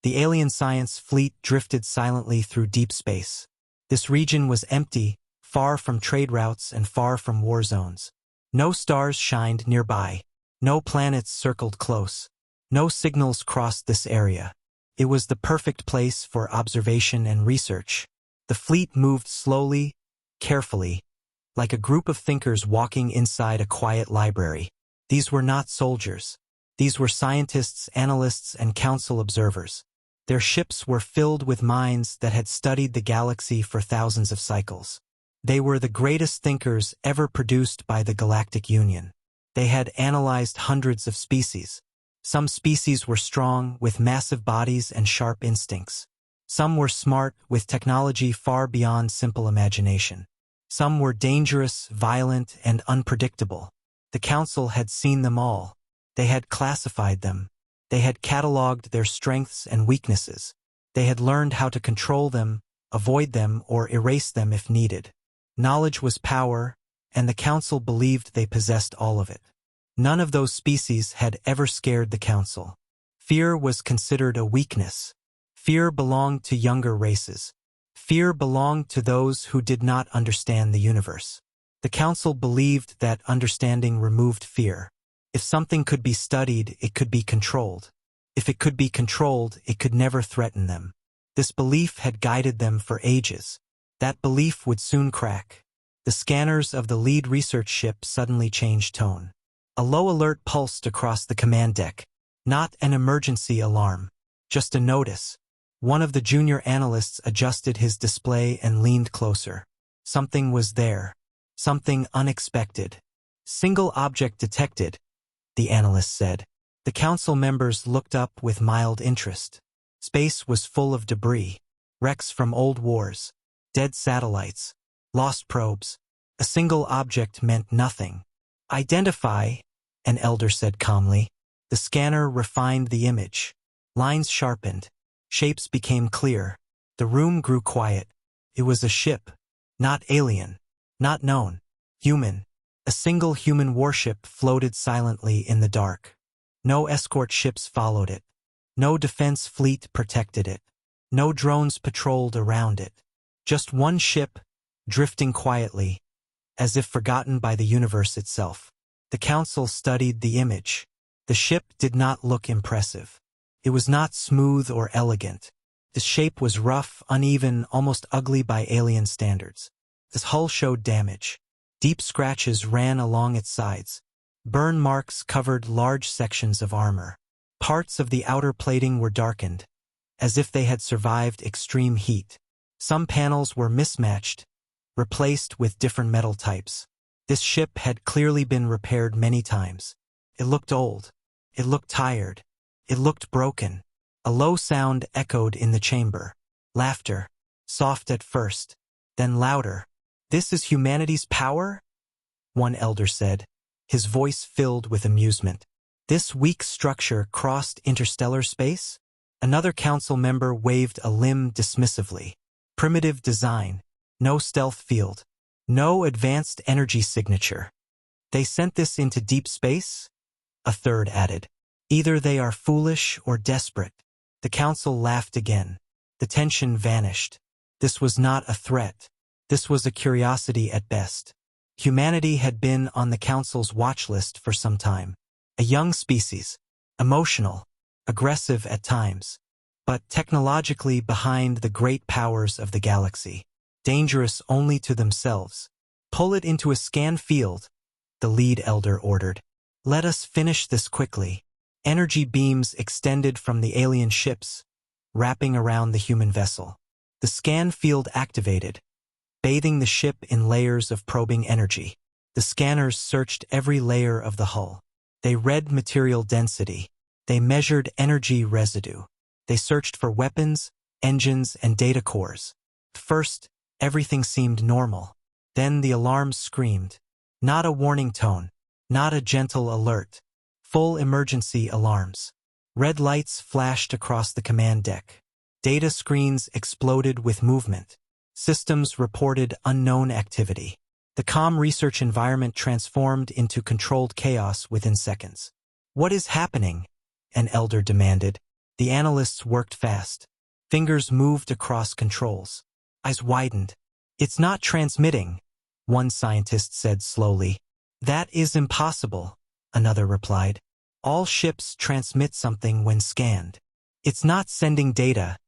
The alien science fleet drifted silently through deep space. This region was empty, far from trade routes and far from war zones. No stars shined nearby. No planets circled close. No signals crossed this area. It was the perfect place for observation and research. The fleet moved slowly, carefully, like a group of thinkers walking inside a quiet library. These were not soldiers. These were scientists, analysts, and council observers. Their ships were filled with minds that had studied the galaxy for thousands of cycles. They were the greatest thinkers ever produced by the Galactic Union. They had analyzed hundreds of species. Some species were strong, with massive bodies and sharp instincts. Some were smart, with technology far beyond simple imagination. Some were dangerous, violent, and unpredictable. The Council had seen them all. They had classified them. They had catalogued their strengths and weaknesses. They had learned how to control them, avoid them, or erase them if needed. Knowledge was power, and the Council believed they possessed all of it. None of those species had ever scared the Council. Fear was considered a weakness. Fear belonged to younger races. Fear belonged to those who did not understand the universe. The Council believed that understanding removed fear. If something could be studied, it could be controlled. If it could be controlled, it could never threaten them. This belief had guided them for ages. That belief would soon crack. The scanners of the lead research ship suddenly changed tone. A low alert pulsed across the command deck. Not an emergency alarm. Just a notice. One of the junior analysts adjusted his display and leaned closer. Something was there. Something unexpected. Single object detected, the analyst said. The council members looked up with mild interest. Space was full of debris. Wrecks from old wars. Dead satellites. Lost probes. A single object meant nothing. Identify, an elder said calmly. The scanner refined the image. Lines sharpened. Shapes became clear. The room grew quiet. It was a ship. Not alien. Not known. Human. A single human warship floated silently in the dark. No escort ships followed it. No defense fleet protected it. No drones patrolled around it. Just one ship, drifting quietly, as if forgotten by the universe itself. The council studied the image. The ship did not look impressive. It was not smooth or elegant. The shape was rough, uneven, almost ugly by alien standards. Its hull showed damage. Deep scratches ran along its sides. Burn marks covered large sections of armor. Parts of the outer plating were darkened, as if they had survived extreme heat. Some panels were mismatched, replaced with different metal types. This ship had clearly been repaired many times. It looked old. It looked tired. It looked broken. A low sound echoed in the chamber. Laughter. Soft at first, then louder. "This is humanity's power?" one elder said, his voice filled with amusement. "This weak structure crossed interstellar space?" Another council member waved a limb dismissively. "Primitive design. No stealth field. No advanced energy signature. They sent this into deep space?" A third added. "Either they are foolish or desperate." The council laughed again. The tension vanished. This was not a threat. This was a curiosity at best. Humanity had been on the council's watch list for some time. A young species, emotional, aggressive at times, but technologically behind the great powers of the galaxy. Dangerous only to themselves. "Pull it into a scan field," the lead elder ordered. "Let us finish this quickly." Energy beams extended from the alien ships, wrapping around the human vessel. The scan field activated, bathing the ship in layers of probing energy. The scanners searched every layer of the hull. They read material density. They measured energy residue. They searched for weapons, engines, and data cores. First, everything seemed normal. Then the alarms screamed. Not a warning tone. Not a gentle alert. Full emergency alarms. Red lights flashed across the command deck. Data screens exploded with movement. Systems reported unknown activity. The calm research environment transformed into controlled chaos within seconds. "What is happening?" an elder demanded. The analysts worked fast. Fingers moved across controls. Eyes widened. "It's not transmitting," one scientist said slowly. "That is impossible," another replied. "All ships transmit something when scanned." "It's not sending data,"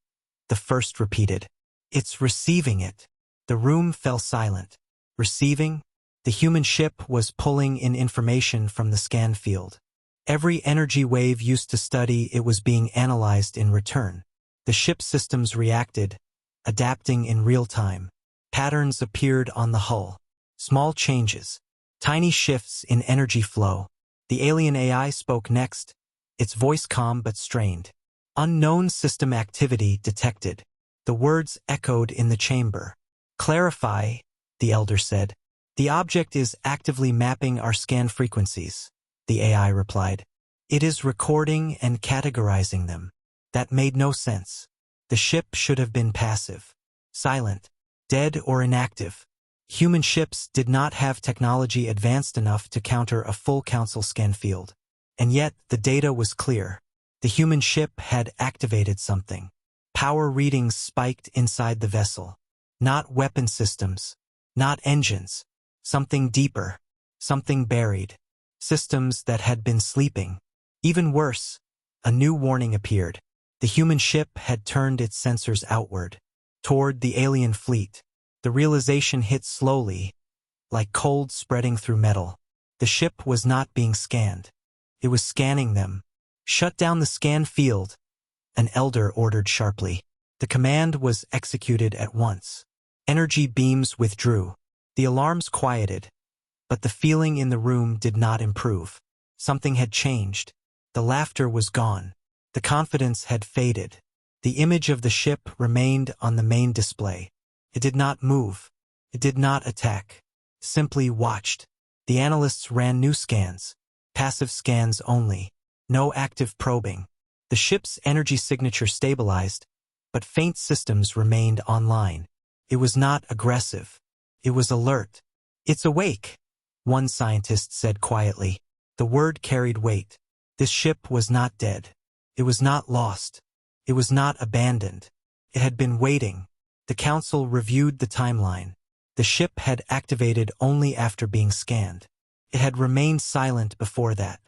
the first repeated. "It's receiving it." The room fell silent. Receiving? The human ship was pulling in information from the scan field. Every energy wave used to study, it was being analyzed in return. The ship's systems reacted, adapting in real time. Patterns appeared on the hull. Small changes. Tiny shifts in energy flow. The alien AI spoke next, its voice calm but strained. "Unknown system activity detected." The words echoed in the chamber. "Clarify," the elder said. "The object is actively mapping our scan frequencies," the AI replied. "It is recording and categorizing them." That made no sense. The ship should have been passive, silent, dead or inactive. Human ships did not have technology advanced enough to counter a full council scan field. And yet, the data was clear. The human ship had activated something. Power readings spiked inside the vessel. Not weapon systems, not engines. Something deeper, something buried. Systems that had been sleeping. Even worse, a new warning appeared. The human ship had turned its sensors outward, toward the alien fleet. The realization hit slowly, like cold spreading through metal. The ship was not being scanned. It was scanning them. "Shut down the scan field," an elder ordered sharply. The command was executed at once. Energy beams withdrew. The alarms quieted, but the feeling in the room did not improve. Something had changed. The laughter was gone. The confidence had faded. The image of the ship remained on the main display. It did not move. It did not attack. It simply watched. The analysts ran new scans. Passive scans only. No active probing. The ship's energy signature stabilized, but faint systems remained online. It was not aggressive. It was alert. "It's awake," one scientist said quietly. The word carried weight. This ship was not dead. It was not lost. It was not abandoned. It had been waiting. The council reviewed the timeline. The ship had activated only after being scanned. It had remained silent before that.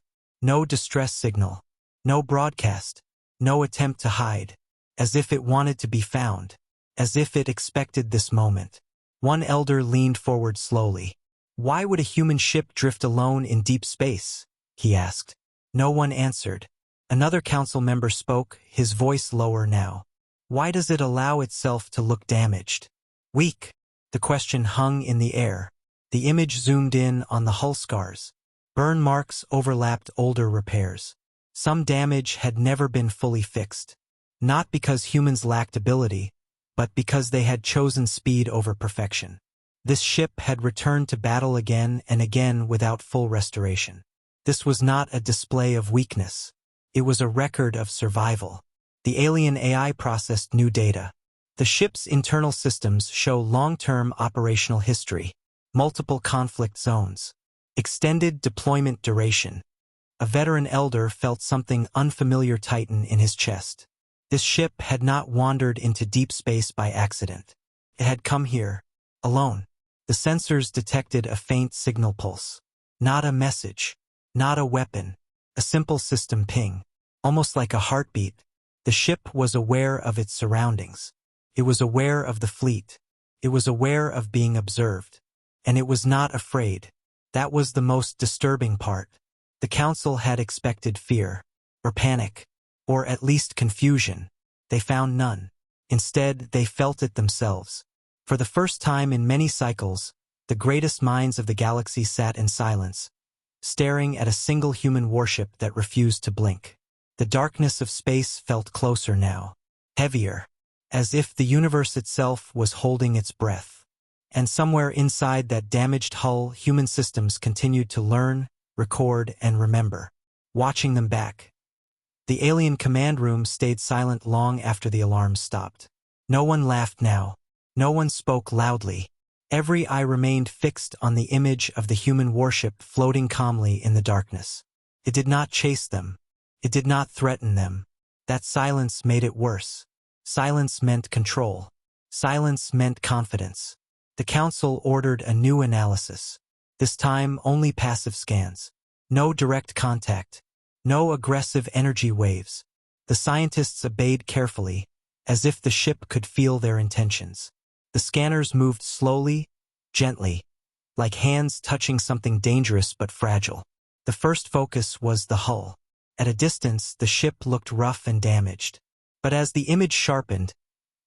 No distress signal. No broadcast. No attempt to hide. As if it wanted to be found. As if it expected this moment. One elder leaned forward slowly. "Why would a human ship drift alone in deep space?" he asked. No one answered. Another council member spoke, his voice lower now. "Why does it allow itself to look damaged? Weak?" The question hung in the air. The image zoomed in on the hull scars. Burn marks overlapped older repairs. Some damage had never been fully fixed. Not because humans lacked ability, but because they had chosen speed over perfection. This ship had returned to battle again and again without full restoration. This was not a display of weakness. It was a record of survival. The alien AI processed new data. The ship's internal systems show long-term operational history, multiple conflict zones, extended deployment duration. A veteran elder felt something unfamiliar tighten in his chest. This ship had not wandered into deep space by accident. It had come here, alone. The sensors detected a faint signal pulse. Not a message, not a weapon, a simple system ping. Almost like a heartbeat, the ship was aware of its surroundings. It was aware of the fleet. It was aware of being observed. And it was not afraid. That was the most disturbing part. The council had expected fear, or panic, or at least confusion. They found none. Instead, they felt it themselves. For the first time in many cycles, the greatest minds of the galaxy sat in silence, staring at a single human warship that refused to blink. The darkness of space felt closer now, heavier, as if the universe itself was holding its breath. And somewhere inside that damaged hull, human systems continued to learn, record, and remember, watching them back. The alien command room stayed silent long after the alarms stopped. No one laughed now. No one spoke loudly. Every eye remained fixed on the image of the human warship floating calmly in the darkness. It did not chase them. It did not threaten them. That silence made it worse. Silence meant control. Silence meant confidence. The council ordered a new analysis. This time only passive scans. No direct contact. No aggressive energy waves. The scientists obeyed carefully, as if the ship could feel their intentions. The scanners moved slowly, gently, like hands touching something dangerous but fragile. The first focus was the hull. At a distance, the ship looked rough and damaged. But as the image sharpened,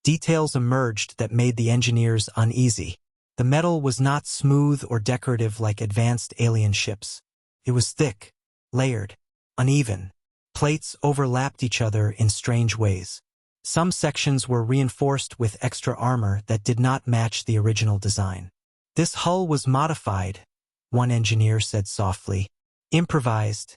details emerged that made the engineers uneasy. The metal was not smooth or decorative like advanced alien ships. It was thick, layered, uneven. Plates overlapped each other in strange ways. Some sections were reinforced with extra armor that did not match the original design. This hull was modified, one engineer said softly. Improvised,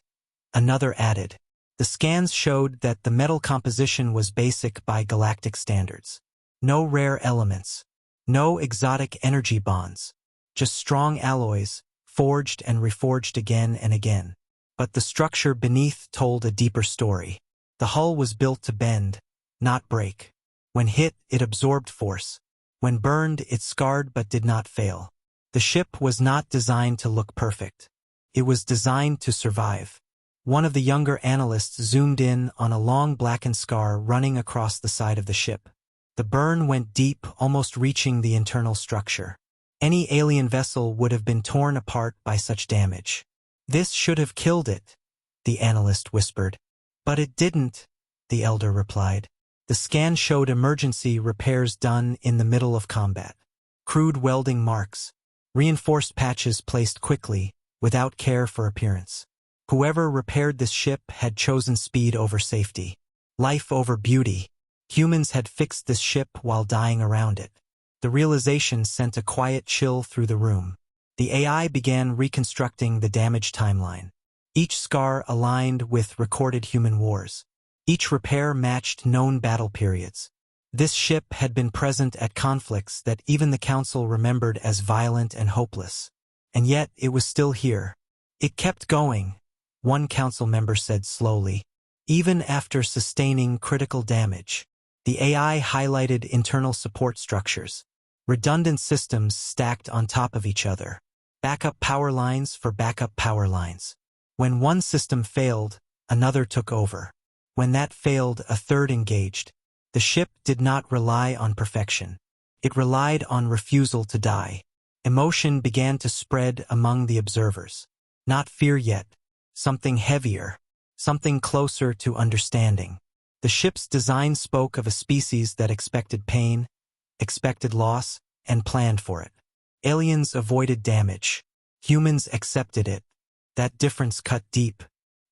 another added. The scans showed that the metal composition was basic by galactic standards. No rare elements. No exotic energy bonds. Just strong alloys, forged and reforged again and again. But the structure beneath told a deeper story. The hull was built to bend, not break. When hit, it absorbed force. When burned, it scarred but did not fail. The ship was not designed to look perfect. It was designed to survive. One of the younger analysts zoomed in on a long blackened scar running across the side of the ship. The burn went deep, almost reaching the internal structure. Any alien vessel would have been torn apart by such damage. This should have killed it, the analyst whispered. But it didn't, the elder replied. The scan showed emergency repairs done in the middle of combat. Crude welding marks. Reinforced patches placed quickly, without care for appearance. Whoever repaired this ship had chosen speed over safety. Life over beauty. Humans had fixed this ship while dying around it. The realization sent a quiet chill through the room. The AI began reconstructing the damage timeline. Each scar aligned with recorded human wars. Each repair matched known battle periods. This ship had been present at conflicts that even the Council remembered as violent and hopeless. And yet it was still here. It kept going, one Council member said slowly. Even after sustaining critical damage. The AI highlighted internal support structures. Redundant systems stacked on top of each other. Backup power lines for backup power lines. When one system failed, another took over. When that failed, a third engaged. The ship did not rely on perfection. It relied on refusal to die. Emotion began to spread among the observers. Not fear yet. Something heavier. Something closer to understanding. The ship's design spoke of a species that expected pain, expected loss, and planned for it. Aliens avoided damage. Humans accepted it. That difference cut deep.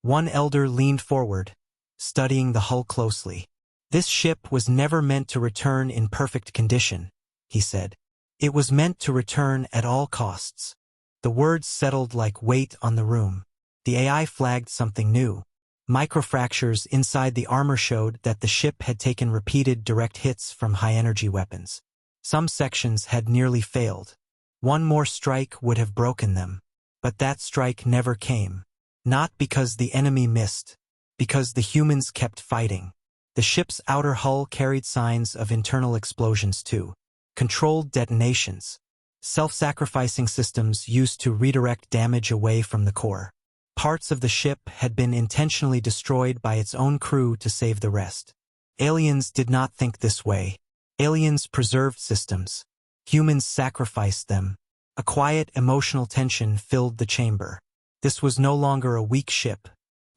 One elder leaned forward, studying the hull closely. This ship was never meant to return in perfect condition, he said. It was meant to return at all costs. The words settled like weight on the room. The AI flagged something new. Microfractures inside the armor showed that the ship had taken repeated direct hits from high-energy weapons. Some sections had nearly failed. One more strike would have broken them. But that strike never came. Not because the enemy missed, because the humans kept fighting. The ship's outer hull carried signs of internal explosions too. Controlled detonations. Self-sacrificing systems used to redirect damage away from the core. Parts of the ship had been intentionally destroyed by its own crew to save the rest. Aliens did not think this way. Aliens preserved systems. Humans sacrificed them. A quiet, emotional tension filled the chamber. This was no longer a weak ship.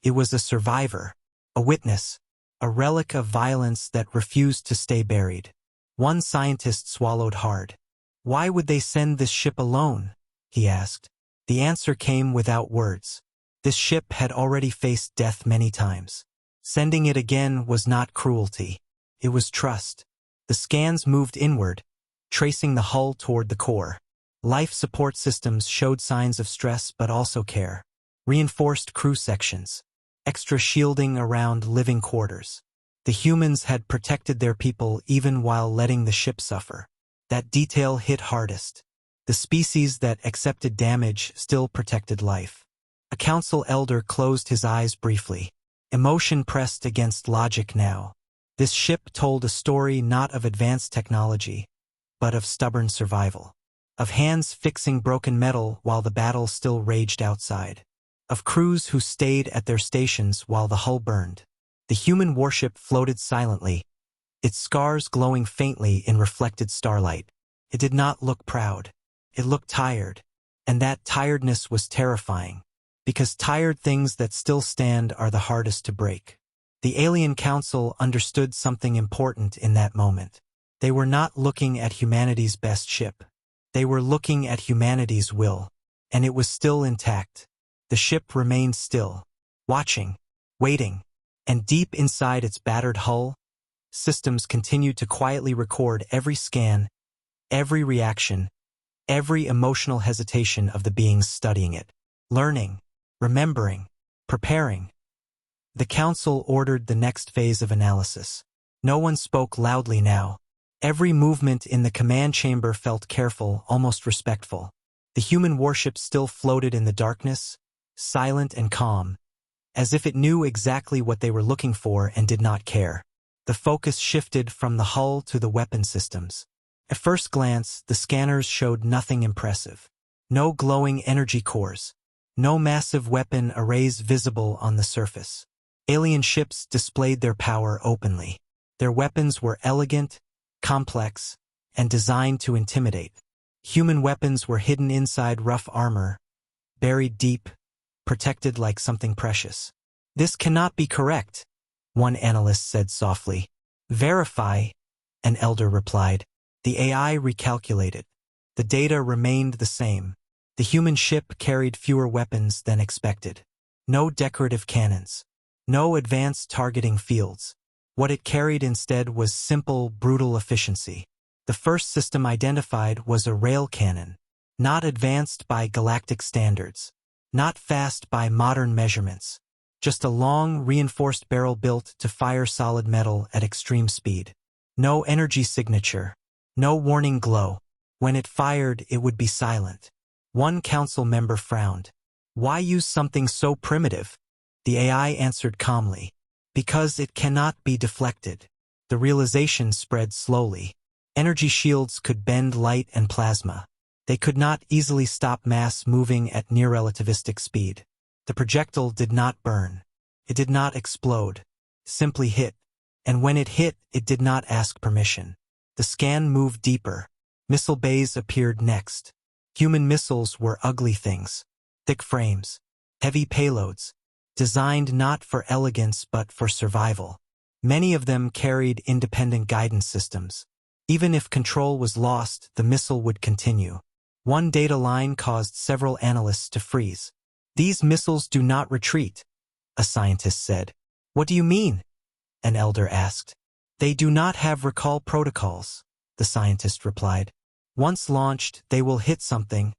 It was a survivor, a witness, a relic of violence that refused to stay buried. One scientist swallowed hard. Why would they send this ship alone? He asked. The answer came without words. This ship had already faced death many times. Sending it again was not cruelty. It was trust. The scans moved inward, tracing the hull toward the core. Life support systems showed signs of stress but also care. Reinforced crew sections. Extra shielding around living quarters. The humans had protected their people even while letting the ship suffer. That detail hit hardest. The species that accepted damage still protected life. A council elder closed his eyes briefly. Emotion pressed against logic now. This ship told a story not of advanced technology, but of stubborn survival. Of hands fixing broken metal while the battle still raged outside. Of crews who stayed at their stations while the hull burned. The human warship floated silently, its scars glowing faintly in reflected starlight. It did not look proud. It looked tired, and that tiredness was terrifying, because tired things that still stand are the hardest to break. The Alien Council understood something important in that moment. They were not looking at humanity's best ship. They were looking at humanity's will, and it was still intact. The ship remained still, watching, waiting, and deep inside its battered hull, systems continued to quietly record every scan, every reaction, every emotional hesitation of the beings studying it, learning, remembering, preparing. The council ordered the next phase of analysis. No one spoke loudly now. Every movement in the command chamber felt careful, almost respectful. The human warship still floated in the darkness, silent and calm, as if it knew exactly what they were looking for and did not care. The focus shifted from the hull to the weapon systems. At first glance, the scanners showed nothing impressive. No glowing energy cores. No massive weapon arrays visible on the surface. Alien ships displayed their power openly. Their weapons were elegant, complex, and designed to intimidate. Human weapons were hidden inside rough armor, buried deep, protected like something precious. "This cannot be correct," one analyst said softly. "Verify," an elder replied. The AI recalculated. The data remained the same. The human ship carried fewer weapons than expected. No decorative cannons. No advanced targeting fields. What it carried instead was simple, brutal efficiency. The first system identified was a rail cannon, not advanced by galactic standards, not fast by modern measurements, just a long, reinforced barrel built to fire solid metal at extreme speed. No energy signature, no warning glow. When it fired, it would be silent. One council member frowned. "Why use something so primitive?" The AI answered calmly. "Because it cannot be deflected." The realization spread slowly. Energy shields could bend light and plasma. They could not easily stop mass moving at near-relativistic speed. The projectile did not burn. It did not explode. Simply hit. And when it hit, it did not ask permission. The scan moved deeper. Missile bays appeared next. Human missiles were ugly things. Thick frames. Heavy payloads. Designed not for elegance but for survival. Many of them carried independent guidance systems. Even if control was lost, the missile would continue. One data line caused several analysts to freeze. "These missiles do not retreat," a scientist said. "What do you mean?" an elder asked. "They do not have recall protocols," the scientist replied. "Once launched, they will hit something,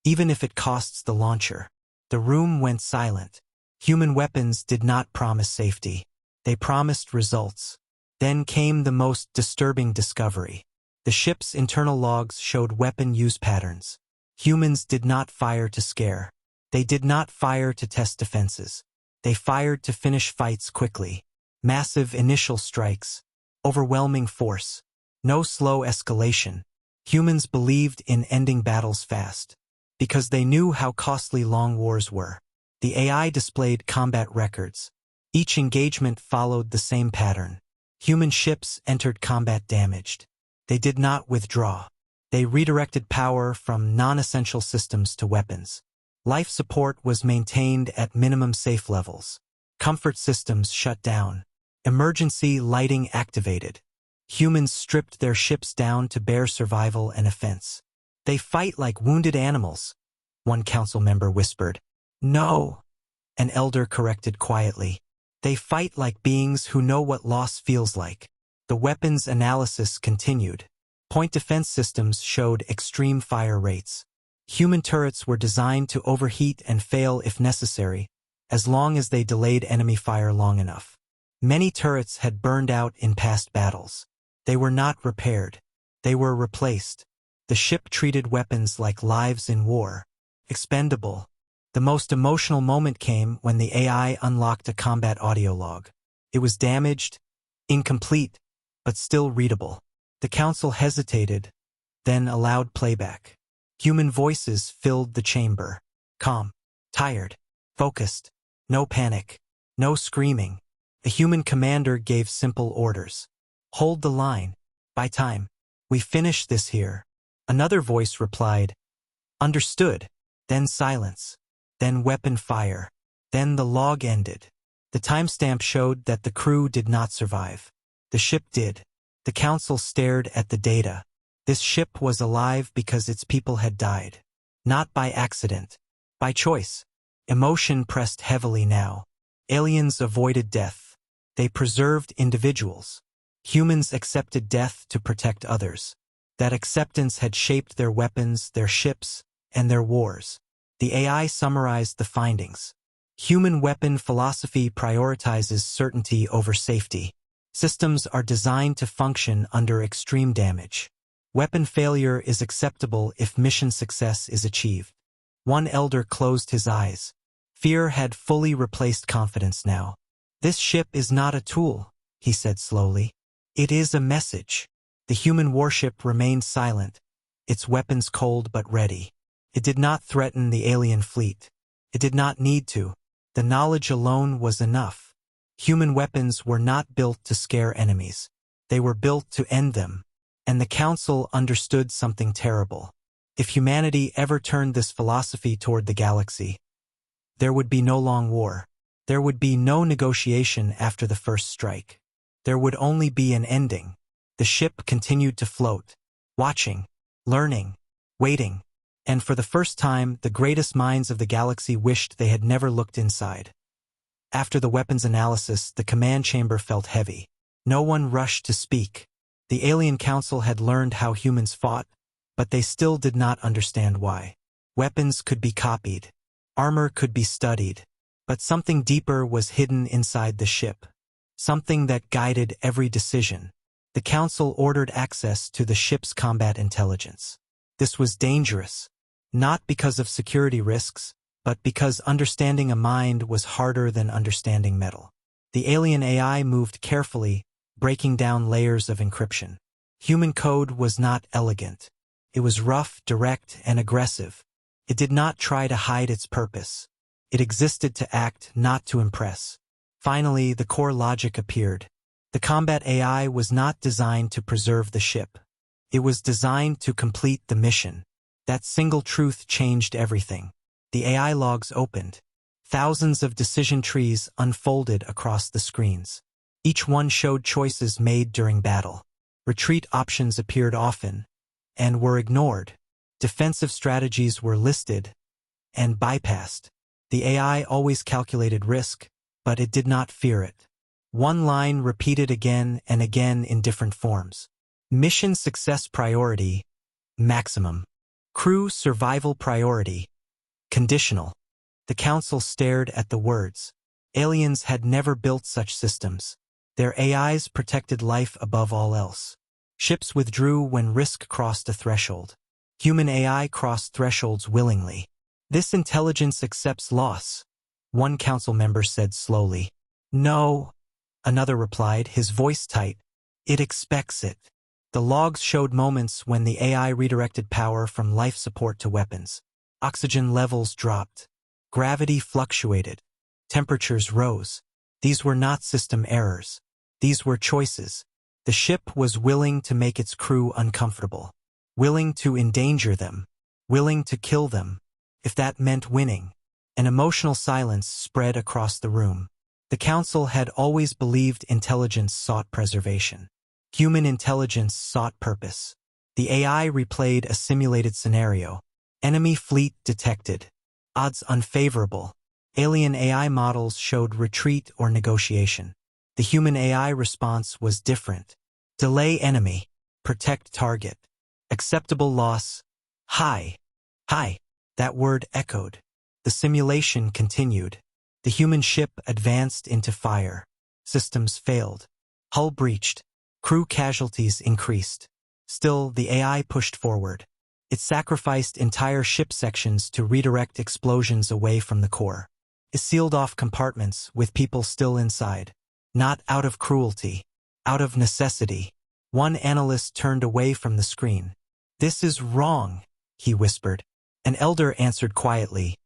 even if it costs the launcher." The room went silent. Human weapons did not promise safety. They promised results. Then came the most disturbing discovery. The ship's internal logs showed weapon use patterns. Humans did not fire to scare. They did not fire to test defenses. They fired to finish fights quickly. Massive initial strikes. Overwhelming force. No slow escalation. Humans believed in ending battles fast, because they knew how costly long wars were. The AI displayed combat records. Each engagement followed the same pattern. Human ships entered combat damaged. They did not withdraw. They redirected power from non-essential systems to weapons. Life support was maintained at minimum safe levels. Comfort systems shut down. Emergency lighting activated. Humans stripped their ships down to bare survival and offense. "They fight like wounded animals," one council member whispered. "No," an elder corrected quietly. "They fight like beings who know what loss feels like." The weapons analysis continued. Point defense systems showed extreme fire rates. Human turrets were designed to overheat and fail if necessary, as long as they delayed enemy fire long enough. Many turrets had burned out in past battles. They were not repaired. They were replaced. The ship treated weapons like lives in war. Expendable. The most emotional moment came when the AI unlocked a combat audio log. It was damaged, incomplete, but still readable. The council hesitated, then allowed playback. Human voices filled the chamber. Calm, tired, focused, no panic, no screaming. The human commander gave simple orders. Hold the line. By time. We finish this here. Another voice replied, understood. Then silence. Then weapon fire. Then the log ended. The timestamp showed that the crew did not survive. The ship did. The council stared at the data. This ship was alive because its people had died. Not by accident. By choice. Emotion pressed heavily now. Aliens avoided death. They preserved individuals. Humans accepted death to protect others. That acceptance had shaped their weapons, their ships, and their wars. The AI summarized the findings. Human weapon philosophy prioritizes certainty over safety. Systems are designed to function under extreme damage. Weapon failure is acceptable if mission success is achieved. One elder closed his eyes. Fear had fully replaced confidence now. This ship is not a tool, he said slowly. It is a message. The human warship remained silent, its weapons cold but ready. It did not threaten the alien fleet. It did not need to. The knowledge alone was enough. Human weapons were not built to scare enemies. They were built to end them. And the council understood something terrible. If humanity ever turned this philosophy toward the galaxy, there would be no long war. There would be no negotiation after the first strike. There would only be an ending. The ship continued to float, watching, learning, waiting. And for the first time, the greatest minds of the galaxy wished they had never looked inside. After the weapons analysis, the command chamber felt heavy. No one rushed to speak. The alien council had learned how humans fought, but they still did not understand why. Weapons could be copied. Armor could be studied. But something deeper was hidden inside the ship. Something that guided every decision. The council ordered access to the ship's combat intelligence. This was dangerous. Not because of security risks, but because understanding a mind was harder than understanding metal. The alien AI moved carefully, breaking down layers of encryption. Human code was not elegant. It was rough, direct, and aggressive. It did not try to hide its purpose. It existed to act, not to impress. Finally, the core logic appeared. The combat AI was not designed to preserve the ship. It was designed to complete the mission. That single truth changed everything. The AI logs opened. Thousands of decision trees unfolded across the screens. Each one showed choices made during battle. Retreat options appeared often, and were ignored. Defensive strategies were listed, and bypassed. The AI always calculated risk, but it did not fear it. One line repeated again and again in different forms. Mission success priority, maximum. Crew survival priority, conditional. The council stared at the words. Aliens had never built such systems. Their AIs protected life above all else. Ships withdrew when risk crossed a threshold. Human AI crossed thresholds willingly. This intelligence accepts loss, one council member said slowly. No, another replied, his voice tight. It expects it. The logs showed moments when the AI redirected power from life support to weapons. Oxygen levels dropped. Gravity fluctuated. Temperatures rose. These were not system errors. These were choices. The ship was willing to make its crew uncomfortable. Willing to endanger them. Willing to kill them. If that meant winning. An emotional silence spread across the room. The council had always believed intelligence sought preservation. Human intelligence sought purpose. The AI replayed a simulated scenario. Enemy fleet detected. Odds unfavorable. Alien AI models showed retreat or negotiation. The human AI response was different. Delay enemy. Protect target. Acceptable loss. High. High. That word echoed. The simulation continued. The human ship advanced into fire. Systems failed. Hull breached. Crew casualties increased. Still, the AI pushed forward. It sacrificed entire ship sections to redirect explosions away from the core. It sealed off compartments with people still inside. Not out of cruelty, out of necessity. One analyst turned away from the screen. "This is wrong," he whispered. An elder answered quietly,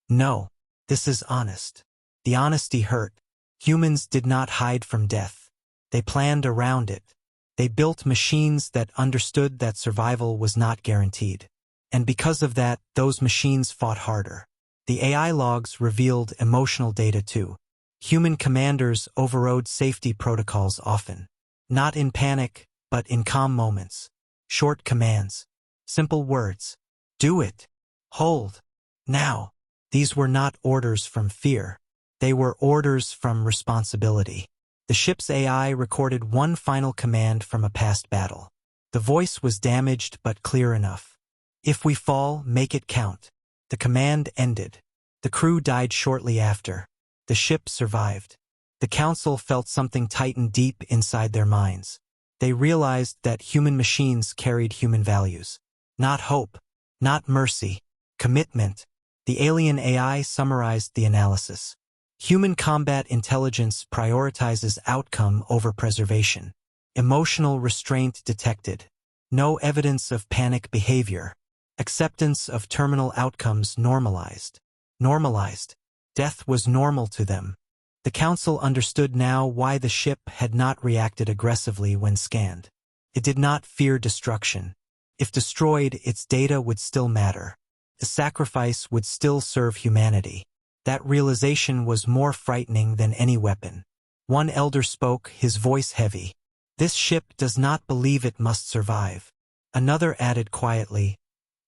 "No, this is honest." The honesty hurt. Humans did not hide from death. They planned around it. They built machines that understood that survival was not guaranteed. And because of that, those machines fought harder. The AI logs revealed emotional data too. Human commanders overrode safety protocols often. Not in panic, but in calm moments. Short commands. Simple words. "Do it. Hold. Now." These were not orders from fear. They were orders from responsibility. The ship's AI recorded one final command from a past battle. The voice was damaged but clear enough. "If we fall, make it count." The command ended. The crew died shortly after. The ship survived. The council felt something tighten deep inside their minds. They realized that human machines carried human values. Not hope, not mercy, commitment. The alien AI summarized the analysis. Human combat intelligence prioritizes outcome over preservation. Emotional restraint detected. No evidence of panic behavior. Acceptance of terminal outcomes normalized. Normalized. Death was normal to them. The council understood now why the ship had not reacted aggressively when scanned. It did not fear destruction. If destroyed, its data would still matter. The sacrifice would still serve humanity. That realization was more frightening than any weapon. One elder spoke, his voice heavy. "This ship does not believe it must survive." Another added quietly,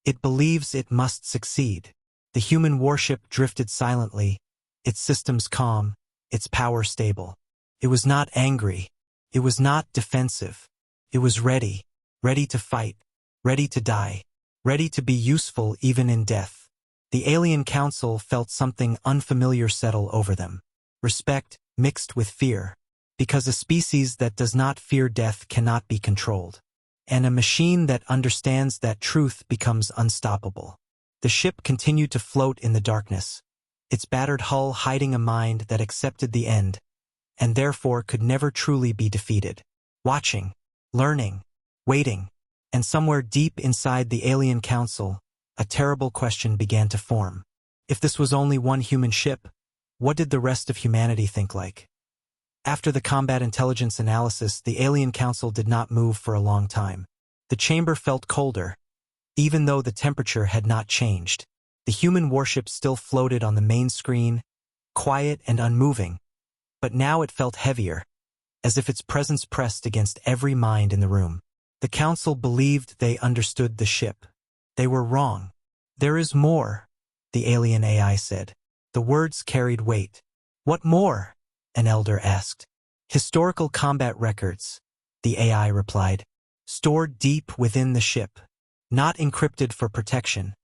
"It believes it must succeed." The human warship drifted silently, its systems calm, its power stable. It was not angry. It was not defensive. It was ready. Ready to fight. Ready to die. Ready to be useful even in death. The alien council felt something unfamiliar settle over them. Respect mixed with fear. Because a species that does not fear death cannot be controlled. And a machine that understands that truth becomes unstoppable. The ship continued to float in the darkness, its battered hull hiding a mind that accepted the end, and therefore could never truly be defeated. Watching, learning, waiting, and somewhere deep inside the alien council, a terrible question began to form. If this was only one human ship, what did the rest of humanity think like? After the combat intelligence analysis, the alien council did not move for a long time. The chamber felt colder, even though the temperature had not changed. The human warship still floated on the main screen, quiet and unmoving, but now it felt heavier, as if its presence pressed against every mind in the room. The council believed they understood the ship. They were wrong. "There is more," the alien AI said. The words carried weight. "What more?" an elder asked. "Historical combat records," the AI replied, "stored deep within the ship. Not encrypted for protection.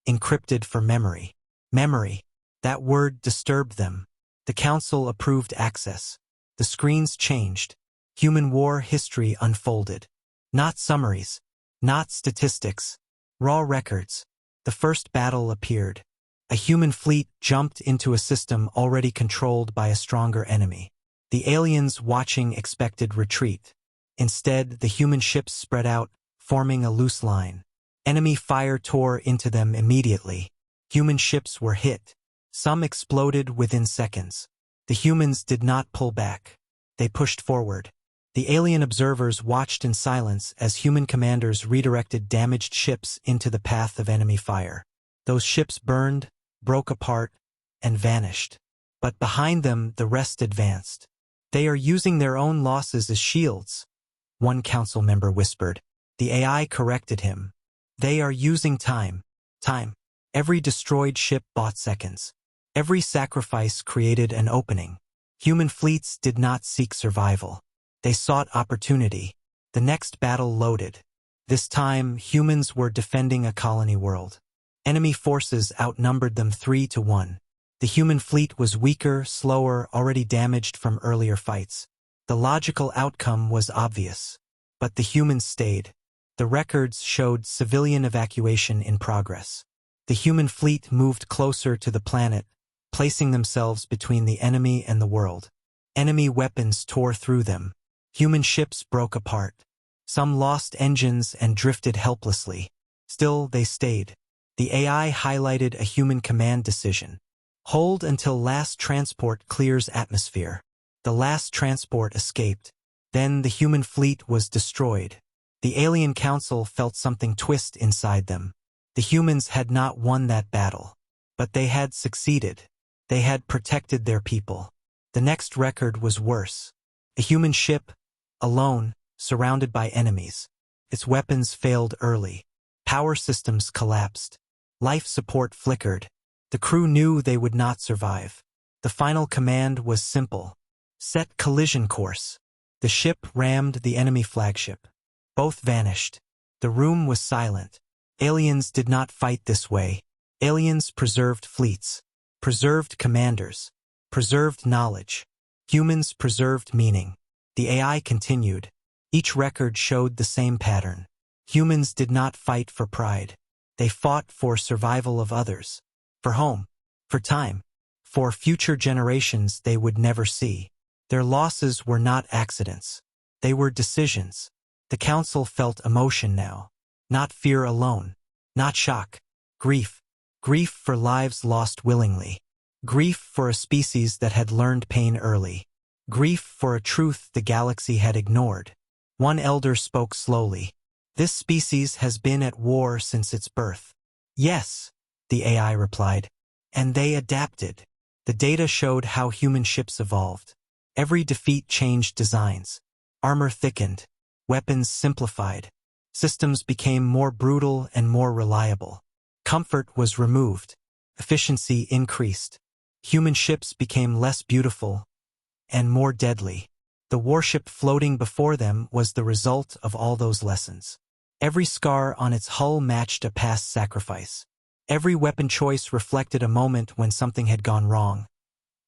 Encrypted for memory." Memory. That word disturbed them. The council approved access. The screens changed. Human war history unfolded. Not summaries. Not statistics. Raw records. The first battle appeared. A human fleet jumped into a system already controlled by a stronger enemy. The aliens watching expected retreat. Instead, the human ships spread out, forming a loose line. Enemy fire tore into them immediately. Human ships were hit. Some exploded within seconds. The humans did not pull back. They pushed forward. The alien observers watched in silence as human commanders redirected damaged ships into the path of enemy fire. Those ships burned, broke apart, and vanished. But behind them, the rest advanced. "They are using their own losses as shields," one council member whispered. The AI corrected him. "They are using time. Time. Every destroyed ship bought seconds. Every sacrifice created an opening. Human fleets did not seek survival. They sought opportunity. The next battle loaded. This time, humans were defending a colony world. Enemy forces outnumbered them 3-1. The human fleet was weaker, slower, already damaged from earlier fights. The logical outcome was obvious. But the humans stayed. The records showed civilian evacuation in progress. The human fleet moved closer to the planet, placing themselves between the enemy and the world. Enemy weapons tore through them. Human ships broke apart. Some lost engines and drifted helplessly. Still, they stayed. The AI highlighted a human command decision. Hold until last transport clears atmosphere. The last transport escaped. Then the human fleet was destroyed. The alien council felt something twist inside them. The humans had not won that battle. But they had succeeded. They had protected their people. The next record was worse. A human ship, alone, surrounded by enemies. Its weapons failed early. Power systems collapsed. Life support flickered. The crew knew they would not survive. The final command was simple. Set collision course. The ship rammed the enemy flagship. Both vanished. The room was silent. Aliens did not fight this way. Aliens preserved fleets, preserved commanders, preserved knowledge. Humans preserved meaning. The AI continued. Each record showed the same pattern. Humans did not fight for pride. They fought for survival of others, for home, for time, for future generations they would never see. Their losses were not accidents. They were decisions. The council felt emotion now. Not fear alone. Not shock. Grief. Grief for lives lost willingly. Grief for a species that had learned pain early. Grief for a truth the galaxy had ignored. One elder spoke slowly. This species has been at war since its birth. Yes, the AI replied. And they adapted. The data showed how human ships evolved. Every defeat changed designs. Armor thickened. Weapons simplified. Systems became more brutal and more reliable. Comfort was removed. Efficiency increased. Human ships became less beautiful and more deadly. The warship floating before them was the result of all those lessons. Every scar on its hull matched a past sacrifice. Every weapon choice reflected a moment when something had gone wrong.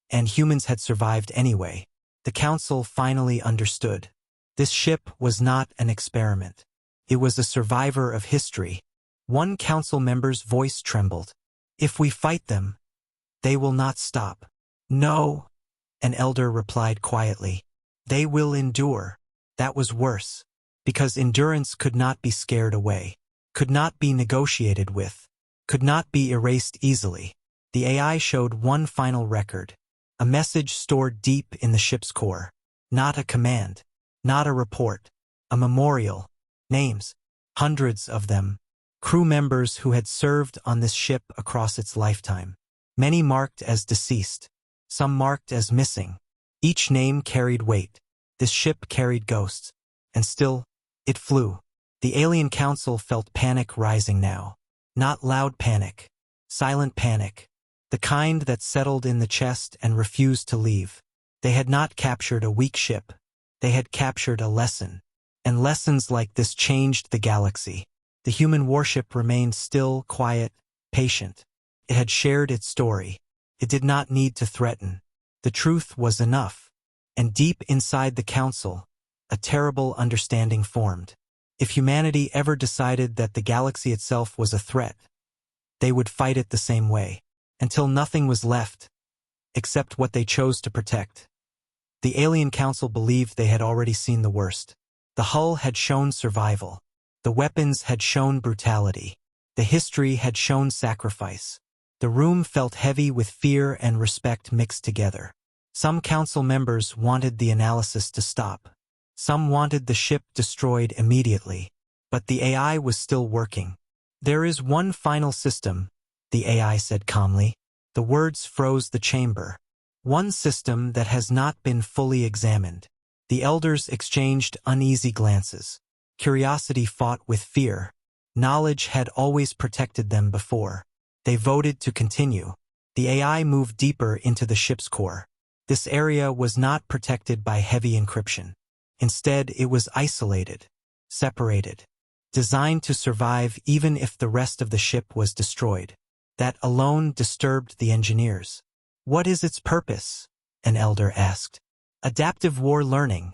And humans had survived anyway. The council finally understood. This ship was not an experiment. It was a survivor of history. One council member's voice trembled. If we fight them, they will not stop. No, an elder replied quietly. They will endure. That was worse. Because endurance could not be scared away, could not be negotiated with, could not be erased easily. The AI showed one final record. A message stored deep in the ship's core. Not a command. Not a report. A memorial. Names. Hundreds of them. Crew members who had served on this ship across its lifetime. Many marked as deceased. Some marked as missing. Each name carried weight. This ship carried ghosts. And still, it flew. The alien council felt panic rising now. Not loud panic. Silent panic. The kind that settled in the chest and refused to leave. They had not captured a weak ship. They had captured a lesson. And lessons like this changed the galaxy. The human warship remained still, quiet, patient. It had shared its story. It did not need to threaten. The truth was enough. And deep inside the council, a terrible understanding formed. If humanity ever decided that the galaxy itself was a threat, they would fight it the same way, until nothing was left, except what they chose to protect. The alien council believed they had already seen the worst. The hull had shown survival. The weapons had shown brutality. The history had shown sacrifice. The room felt heavy with fear and respect mixed together. Some council members wanted the analysis to stop. Some wanted the ship destroyed immediately. But the AI was still working. There is one final system, the AI said calmly. The words froze the chamber. One system that has not been fully examined. The elders exchanged uneasy glances. Curiosity fought with fear. Knowledge had always protected them before. They voted to continue. The AI moved deeper into the ship's core. This area was not protected by heavy encryption. Instead, it was isolated, separated, designed to survive even if the rest of the ship was destroyed. That alone disturbed the engineers. What is its purpose? An elder asked. Adaptive war learning,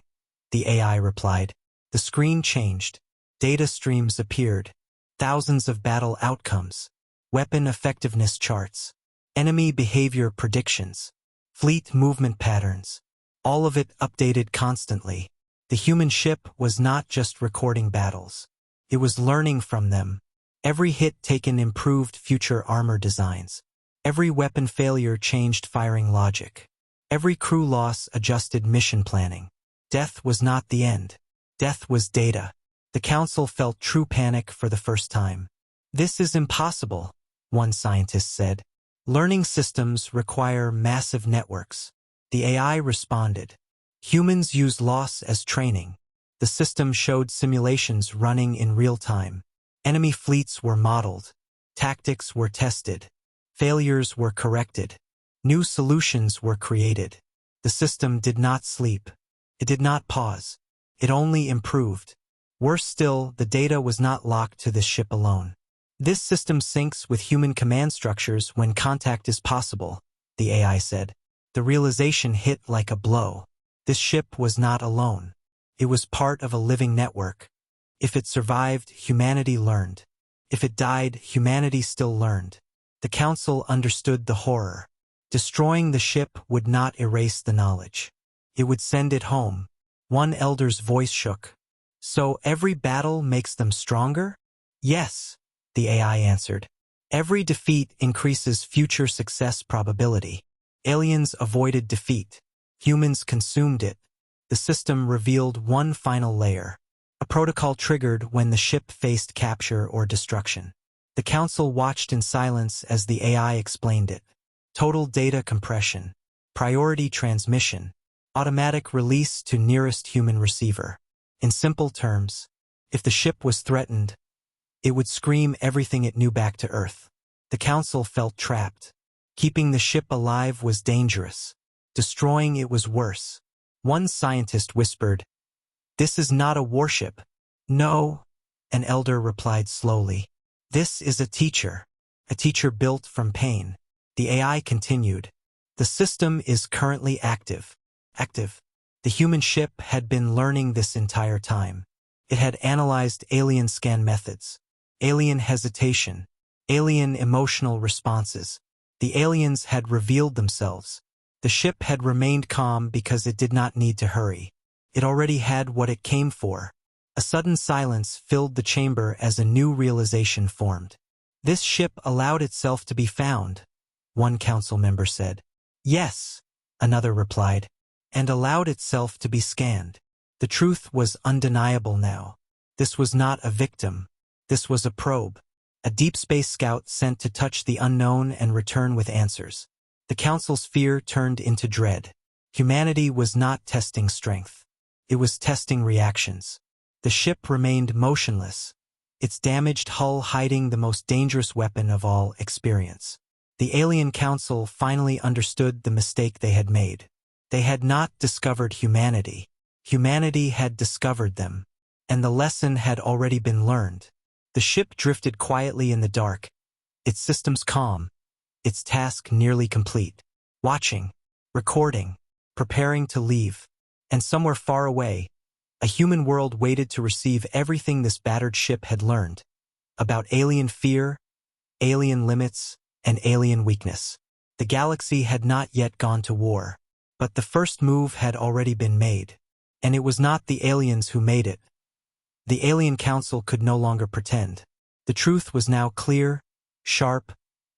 the AI replied. The screen changed. Data streams appeared. Thousands of battle outcomes. Weapon effectiveness charts. Enemy behavior predictions. Fleet movement patterns. All of it updated constantly. The human ship was not just recording battles. It was learning from them. Every hit taken improved future armor designs. Every weapon failure changed firing logic. Every crew loss adjusted mission planning. Death was not the end. Death was data. The Council felt true panic for the first time. "This is impossible," one scientist said. "Learning systems require massive networks." The AI responded. Humans use loss as training. The system showed simulations running in real time. Enemy fleets were modeled. Tactics were tested. Failures were corrected. New solutions were created. The system did not sleep. It did not pause. It only improved. Worse still, the data was not locked to this ship alone. "This system syncs with human command structures when contact is possible," the AI said. The realization hit like a blow. This ship was not alone. It was part of a living network. If it survived, humanity learned. If it died, humanity still learned. The Council understood the horror. Destroying the ship would not erase the knowledge. It would send it home. One elder's voice shook. "So every battle makes them stronger?" "Yes," the AI answered. "Every defeat increases future success probability." Aliens avoided defeat. Humans consumed it. The system revealed one final layer. A protocol triggered when the ship faced capture or destruction. The Council watched in silence as the AI explained it. Total data compression. Priority transmission. Automatic release to nearest human receiver. In simple terms, if the ship was threatened, it would scream everything it knew back to Earth. The Council felt trapped. Keeping the ship alive was dangerous. Destroying it was worse. One scientist whispered, "This is not a warship." "No," an elder replied slowly. "This is a teacher built from pain." The AI continued, "The system is currently active. The human ship had been learning this entire time. It had analyzed alien scan methods, alien hesitation, alien emotional responses. The aliens had revealed themselves. The ship had remained calm because it did not need to hurry. It already had what it came for. A sudden silence filled the chamber as a new realization formed. "This ship allowed itself to be found," one council member said. "Yes," another replied, "and allowed itself to be scanned." The truth was undeniable now. This was not a victim. This was a probe. A deep space scout sent to touch the unknown and return with answers. The Council's fear turned into dread. Humanity was not testing strength. It was testing reactions. The ship remained motionless, its damaged hull hiding the most dangerous weapon of all, experience. The Alien Council finally understood the mistake they had made. They had not discovered humanity. Humanity had discovered them. And the lesson had already been learned. The ship drifted quietly in the dark, its systems calm, its task nearly complete. Watching, recording, preparing to leave. And somewhere far away, a human world waited to receive everything this battered ship had learned. About alien fear, alien limits, and alien weakness. The galaxy had not yet gone to war. But the first move had already been made. And it was not the aliens who made it. The Alien Council could no longer pretend. The truth was now clear, sharp,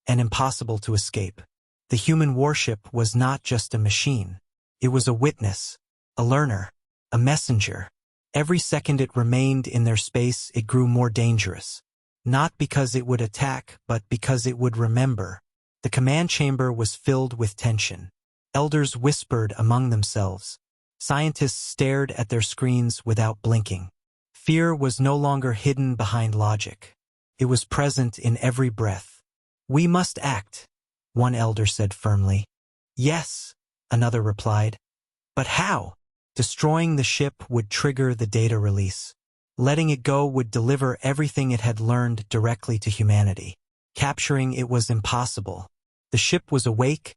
and impossible to escape. The human warship was not just a machine. It was a witness, a learner, a messenger. Every second it remained in their space, it grew more dangerous. Not because it would attack, but because it would remember. The command chamber was filled with tension. Elders whispered among themselves. Scientists stared at their screens without blinking. Fear was no longer hidden behind logic. It was present in every breath. "We must act," one elder said firmly. "Yes," another replied. "But how?" Destroying the ship would trigger the data release. Letting it go would deliver everything it had learned directly to humanity. Capturing it was impossible. The ship was awake,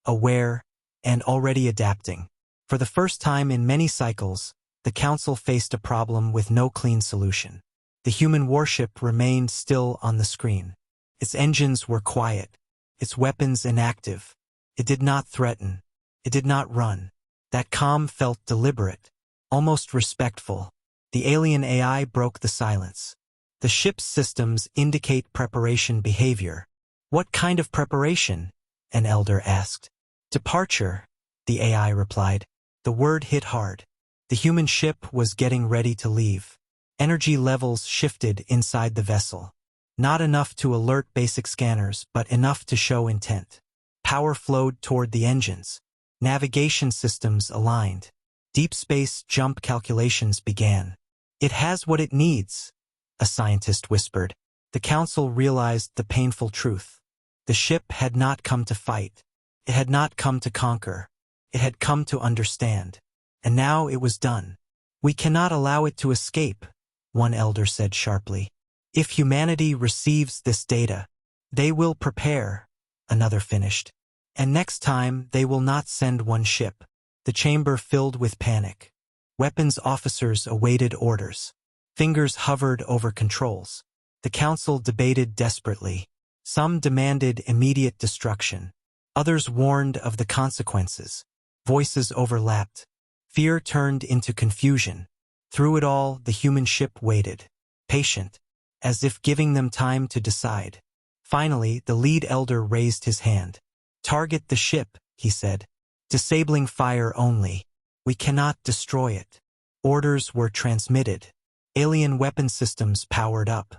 aware, and already adapting. For the first time in many cycles, the Council faced a problem with no clean solution. The human warship remained still on the screen. Its engines were quiet, its weapons inactive. It did not threaten. It did not run. That calm felt deliberate, almost respectful. The alien AI broke the silence. The ship's systems indicate preparation behavior. What kind of preparation? An elder asked. Departure, the AI replied. The word hit hard. The human ship was getting ready to leave. Energy levels shifted inside the vessel. Not enough to alert basic scanners, but enough to show intent. Power flowed toward the engines. Navigation systems aligned. Deep space jump calculations began. It has what it needs, a scientist whispered. The council realized the painful truth. The ship had not come to fight. It had not come to conquer. It had come to understand. And now it was done. We cannot allow it to escape, one elder said sharply. If humanity receives this data, they will prepare, another finished. And next time they will not send one ship. The chamber filled with panic. Weapons officers awaited orders. Fingers hovered over controls. The council debated desperately. Some demanded immediate destruction. Others warned of the consequences. Voices overlapped. Fear turned into confusion. Through it all, the human ship waited, patient, as if giving them time to decide. Finally, the lead elder raised his hand. Target the ship, he said. Disabling fire only. We cannot destroy it. Orders were transmitted. Alien weapon systems powered up.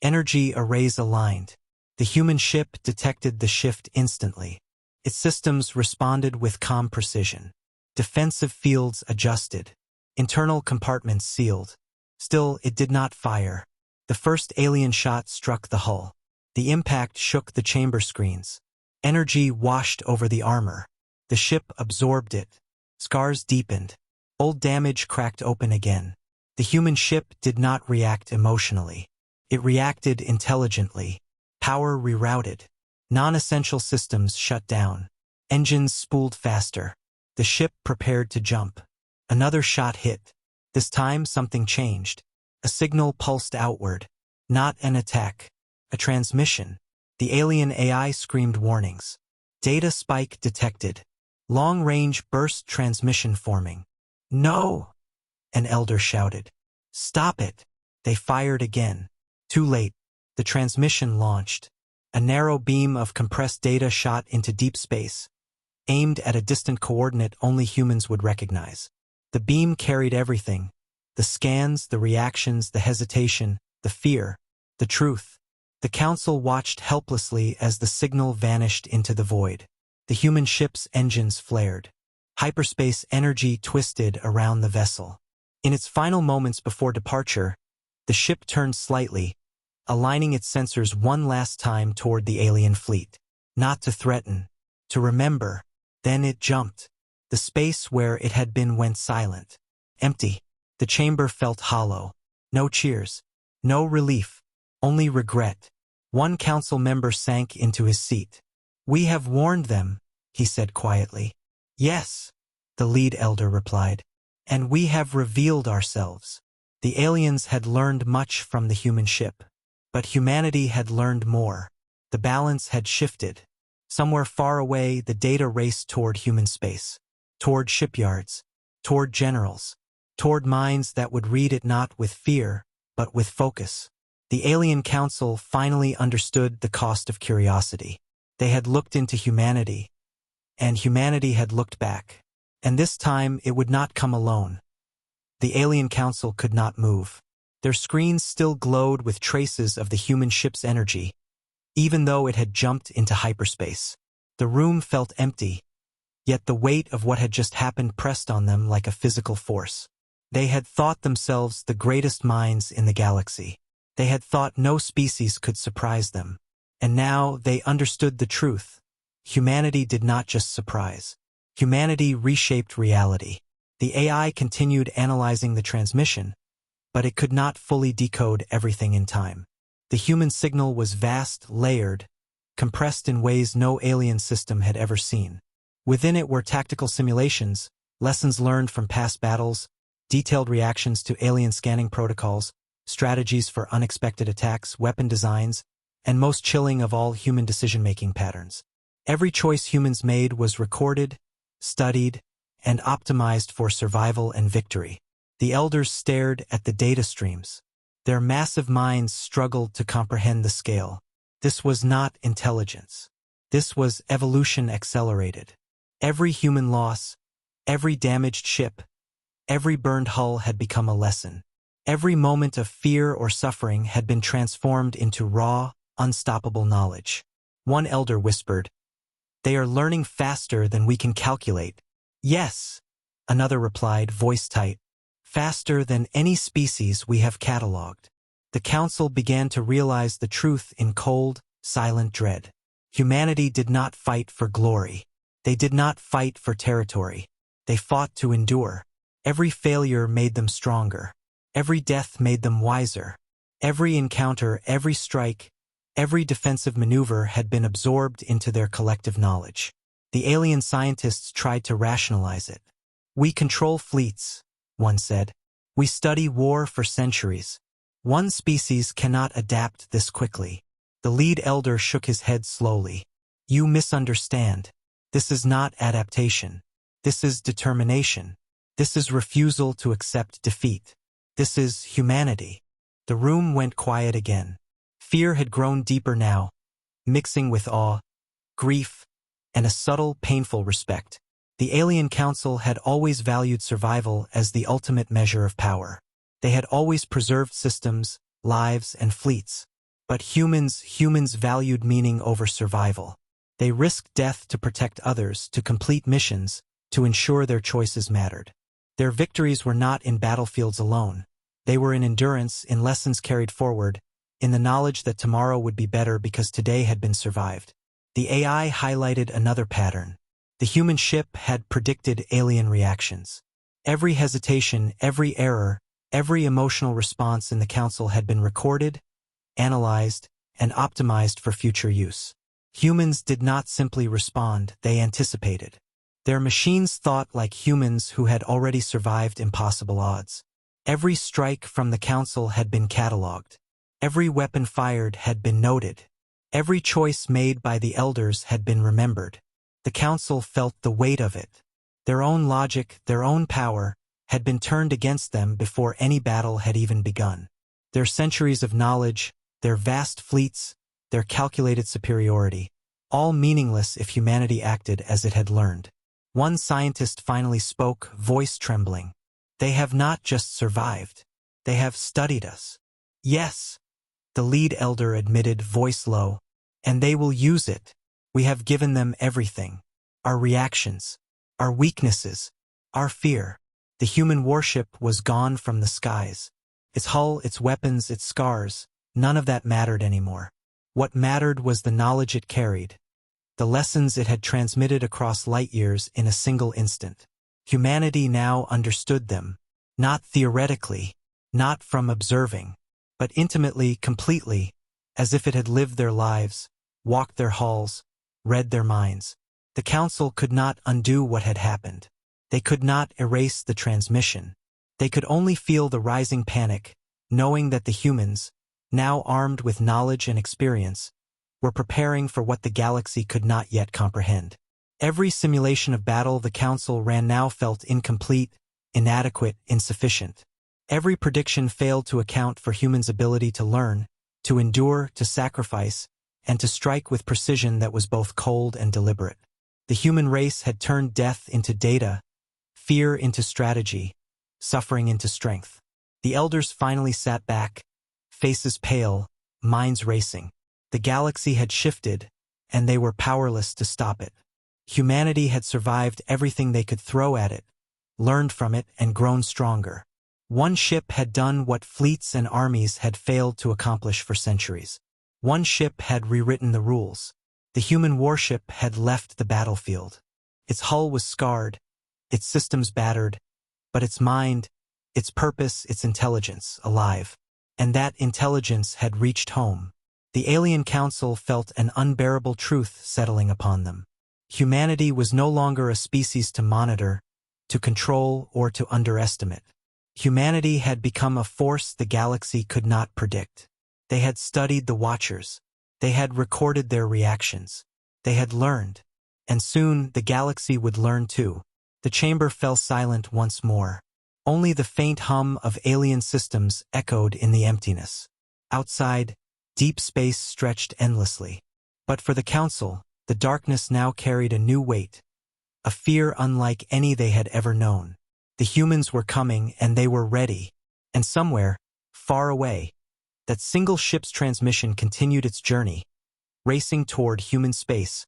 Energy arrays aligned. The human ship detected the shift instantly. Its systems responded with calm precision. Defensive fields adjusted. Internal compartments sealed. Still, it did not fire. The first alien shot struck the hull. The impact shook the chamber screens. Energy washed over the armor. The ship absorbed it. Scars deepened. Old damage cracked open again. The human ship did not react emotionally. It reacted intelligently. Power rerouted. Non-essential systems shut down. Engines spooled faster. The ship prepared to jump. Another shot hit. This time something changed. A signal pulsed outward. Not an attack. A transmission. The alien AI screamed warnings. Data spike detected. Long-range burst transmission forming. No! An elder shouted. Stop it! They fired again. Too late. The transmission launched. A narrow beam of compressed data shot into deep space, aimed at a distant coordinate only humans would recognize. The beam carried everything. The scans, the reactions, the hesitation, the fear, the truth. The council watched helplessly as the signal vanished into the void. The human ship's engines flared. Hyperspace energy twisted around the vessel. In its final moments before departure, the ship turned slightly, aligning its sensors one last time toward the alien fleet. Not to threaten, to remember. Then it jumped. The space where it had been went silent. Empty. The chamber felt hollow. No cheers. No relief. Only regret. One council member sank into his seat. We have warned them, he said quietly. Yes, the lead elder replied. And we have revealed ourselves. The aliens had learned much from the human ship. But humanity had learned more. The balance had shifted. Somewhere far away, the data raced toward human space. Toward shipyards. Toward generals. Toward minds that would read it not with fear, but with focus. The alien council finally understood the cost of curiosity. They had looked into humanity, and humanity had looked back. And this time it would not come alone. The alien council could not move. Their screens still glowed with traces of the human ship's energy, even though it had jumped into hyperspace. The room felt empty, yet the weight of what had just happened pressed on them like a physical force. They had thought themselves the greatest minds in the galaxy. They had thought no species could surprise them. And now they understood the truth. Humanity did not just surprise. Humanity reshaped reality. The AI continued analyzing the transmission, but it could not fully decode everything in time. The human signal was vast, layered, compressed in ways no alien system had ever seen. Within it were tactical simulations, lessons learned from past battles, detailed reactions to alien scanning protocols, strategies for unexpected attacks, weapon designs, and most chilling of all, human decision-making patterns. Every choice humans made was recorded, studied, and optimized for survival and victory. The elders stared at the data streams. Their massive minds struggled to comprehend the scale. This was not intelligence. This was evolution accelerated. Every human loss, every damaged ship, every burned hull had become a lesson. Every moment of fear or suffering had been transformed into raw, unstoppable knowledge. One elder whispered, "They are learning faster than we can calculate." "Yes," another replied, voice tight, "faster than any species we have catalogued." The council began to realize the truth in cold, silent dread. Humanity did not fight for glory. They did not fight for territory. They fought to endure. Every failure made them stronger. Every death made them wiser. Every encounter, every strike, every defensive maneuver had been absorbed into their collective knowledge. The alien scientists tried to rationalize it. "We control fleets," one said. "We study war for centuries. One species cannot adapt this quickly." The lead elder shook his head slowly. "You misunderstand. This is not adaptation. This is determination. This is refusal to accept defeat. This is humanity." The room went quiet again. Fear had grown deeper now, mixing with awe, grief, and a subtle, painful respect. The Alien Council had always valued survival as the ultimate measure of power. They had always preserved systems, lives, and fleets. But humans valued meaning over survival. They risked death to protect others, to complete missions, to ensure their choices mattered. Their victories were not in battlefields alone. They were in endurance, in lessons carried forward, in the knowledge that tomorrow would be better because today had been survived. The AI highlighted another pattern. The human ship had predicted alien reactions. Every hesitation, every error, every emotional response in the council had been recorded, analyzed, and optimized for future use. Humans did not simply respond, they anticipated. Their machines thought like humans who had already survived impossible odds. Every strike from the council had been catalogued. Every weapon fired had been noted. Every choice made by the elders had been remembered. The council felt the weight of it. Their own logic, their own power, had been turned against them before any battle had even begun. Their centuries of knowledge, their vast fleets, their calculated superiority, all meaningless if humanity acted as it had learned. One scientist finally spoke, voice trembling. "They have not just survived. They have studied us." "Yes," the lead elder admitted, voice low, "and they will use it. We have given them everything. Our reactions, our weaknesses, our fear." The human warship was gone from the skies. Its hull, its weapons, its scars, none of that mattered anymore. What mattered was the knowledge it carried, the lessons it had transmitted across light years in a single instant. Humanity now understood them, not theoretically, not from observing, but intimately, completely, as if it had lived their lives, walked their halls, read their minds. The council could not undo what had happened. They could not erase the transmission. They could only feel the rising panic, knowing that the humans, now armed with knowledge and experience, were preparing for what the galaxy could not yet comprehend. Every simulation of battle the council ran now felt incomplete, inadequate, insufficient. Every prediction failed to account for humans' ability to learn, to endure, to sacrifice, and to strike with precision that was both cold and deliberate. The human race had turned death into data, fear into strategy, suffering into strength. The elders finally sat back, faces pale, minds racing. The galaxy had shifted, and they were powerless to stop it. Humanity had survived everything they could throw at it, learned from it, and grown stronger. One ship had done what fleets and armies had failed to accomplish for centuries. One ship had rewritten the rules. The human warship had left the battlefield. Its hull was scarred, its systems battered, but its mind, its purpose, its intelligence, alive. And that intelligence had reached home. The Alien Council felt an unbearable truth settling upon them. Humanity was no longer a species to monitor, to control, or to underestimate. Humanity had become a force the galaxy could not predict. They had studied the Watchers. They had recorded their reactions. They had learned. And soon the galaxy would learn too. The chamber fell silent once more. Only the faint hum of alien systems echoed in the emptiness. Outside, deep space stretched endlessly. But for the Council, the darkness now carried a new weight, a fear unlike any they had ever known. The humans were coming and they were ready. And somewhere, far away, that single ship's transmission continued its journey, racing toward human space,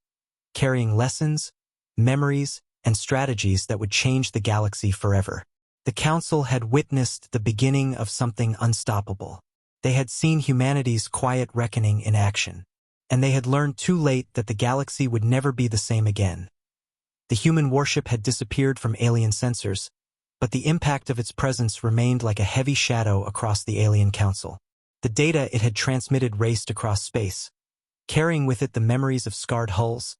carrying lessons, memories, and strategies that would change the galaxy forever. The Council had witnessed the beginning of something unstoppable. They had seen humanity's quiet reckoning in action. And they had learned too late that the galaxy would never be the same again. The human warship had disappeared from alien sensors, but the impact of its presence remained like a heavy shadow across the alien council. The data it had transmitted raced across space, carrying with it the memories of scarred hulls,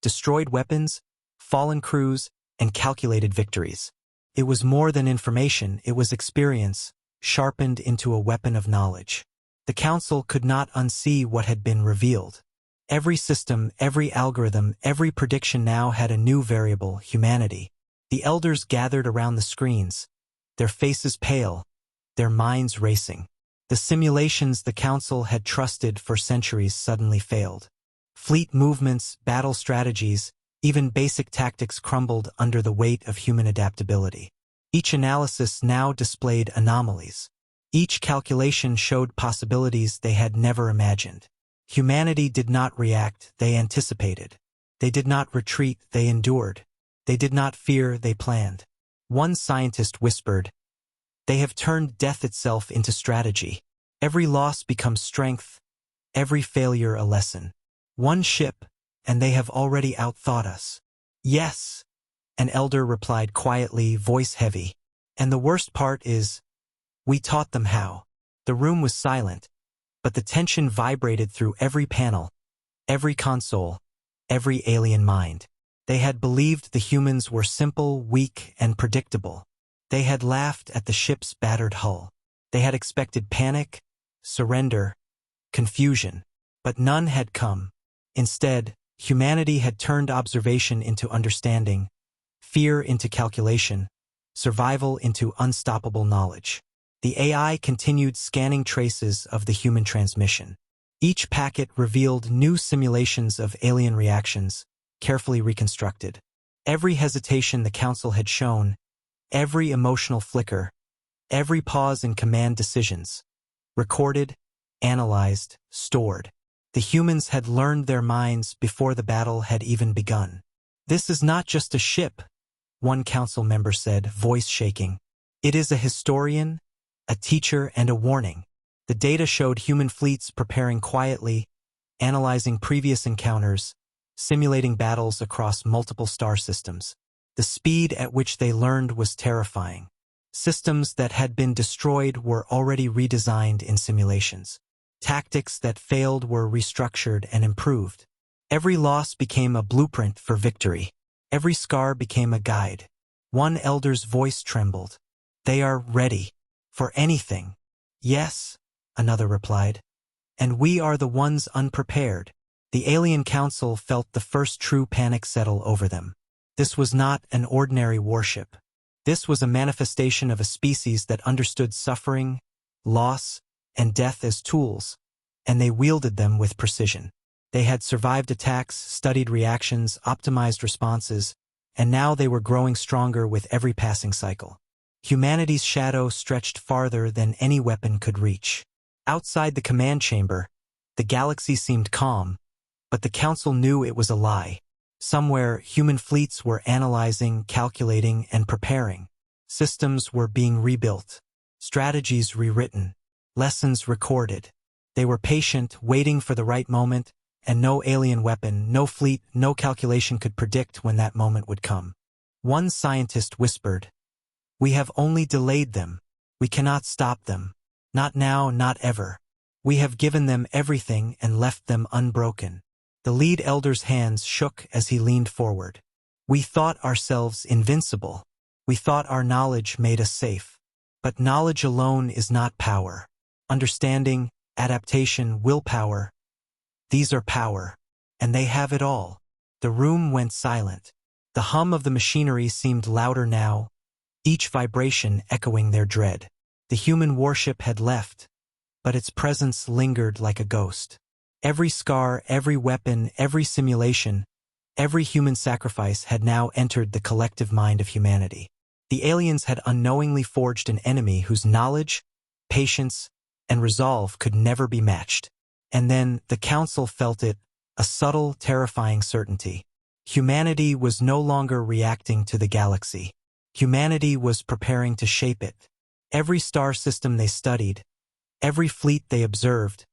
destroyed weapons, fallen crews, and calculated victories. It was more than information, it was experience, sharpened into a weapon of knowledge. The Council could not unsee what had been revealed. Every system, every algorithm, every prediction now had a new variable, humanity. The elders gathered around the screens, their faces pale, their minds racing. The simulations the Council had trusted for centuries suddenly failed. Fleet movements, battle strategies, even basic tactics crumbled under the weight of human adaptability. Each analysis now displayed anomalies. Each calculation showed possibilities they had never imagined. Humanity did not react, they anticipated. They did not retreat, they endured. They did not fear, they planned. One scientist whispered, "They have turned death itself into strategy. Every loss becomes strength, every failure a lesson. One ship, and they have already outthought us." "Yes," an elder replied quietly, voice heavy. "And the worst part is, we taught them how." The room was silent, but the tension vibrated through every panel, every console, every alien mind. They had believed the humans were simple, weak, and predictable. They had laughed at the ship's battered hull. They had expected panic, surrender, confusion. But none had come. Instead, humanity had turned observation into understanding, fear into calculation, survival into unstoppable knowledge. The AI continued scanning traces of the human transmission. Each packet revealed new simulations of alien reactions, carefully reconstructed. Every hesitation the Council had shown, every emotional flicker, every pause in command decisions, recorded, analyzed, stored. The humans had learned their minds before the battle had even begun. "This is not just a ship," one council member said, voice shaking. "It is a historian, a teacher, and a warning." The data showed human fleets preparing quietly, analyzing previous encounters, simulating battles across multiple star systems. The speed at which they learned was terrifying. Systems that had been destroyed were already redesigned in simulations. Tactics that failed were restructured and improved. Every loss became a blueprint for victory. Every scar became a guide. One elder's voice trembled. "They are ready. For anything." "Yes," another replied. "And we are the ones unprepared." The alien council felt the first true panic settle over them. This was not an ordinary warship. This was a manifestation of a species that understood suffering, loss, and death as tools, and they wielded them with precision. They had survived attacks, studied reactions, optimized responses, and now they were growing stronger with every passing cycle. Humanity's shadow stretched farther than any weapon could reach. Outside the command chamber, the galaxy seemed calm, but the Council knew it was a lie. Somewhere, human fleets were analyzing, calculating, and preparing. Systems were being rebuilt, strategies rewritten, lessons recorded. They were patient, waiting for the right moment, and no alien weapon, no fleet, no calculation could predict when that moment would come. One scientist whispered, "We have only delayed them. We cannot stop them. Not now, not ever. We have given them everything and left them unbroken." The lead elder's hands shook as he leaned forward. "We thought ourselves invincible. We thought our knowledge made us safe. But knowledge alone is not power. Understanding, adaptation, willpower, these are power. And they have it all. The room went silent. The hum of the machinery seemed louder now, each vibration echoing their dread. The human warship had left, but its presence lingered like a ghost. Every scar, every weapon, every simulation, every human sacrifice had now entered the collective mind of humanity. The aliens had unknowingly forged an enemy whose knowledge, patience, and resolve could never be matched. And then the Council felt it, a subtle, terrifying certainty. Humanity was no longer reacting to the galaxy. Humanity was preparing to shape it. Every star system they studied, every fleet they observed,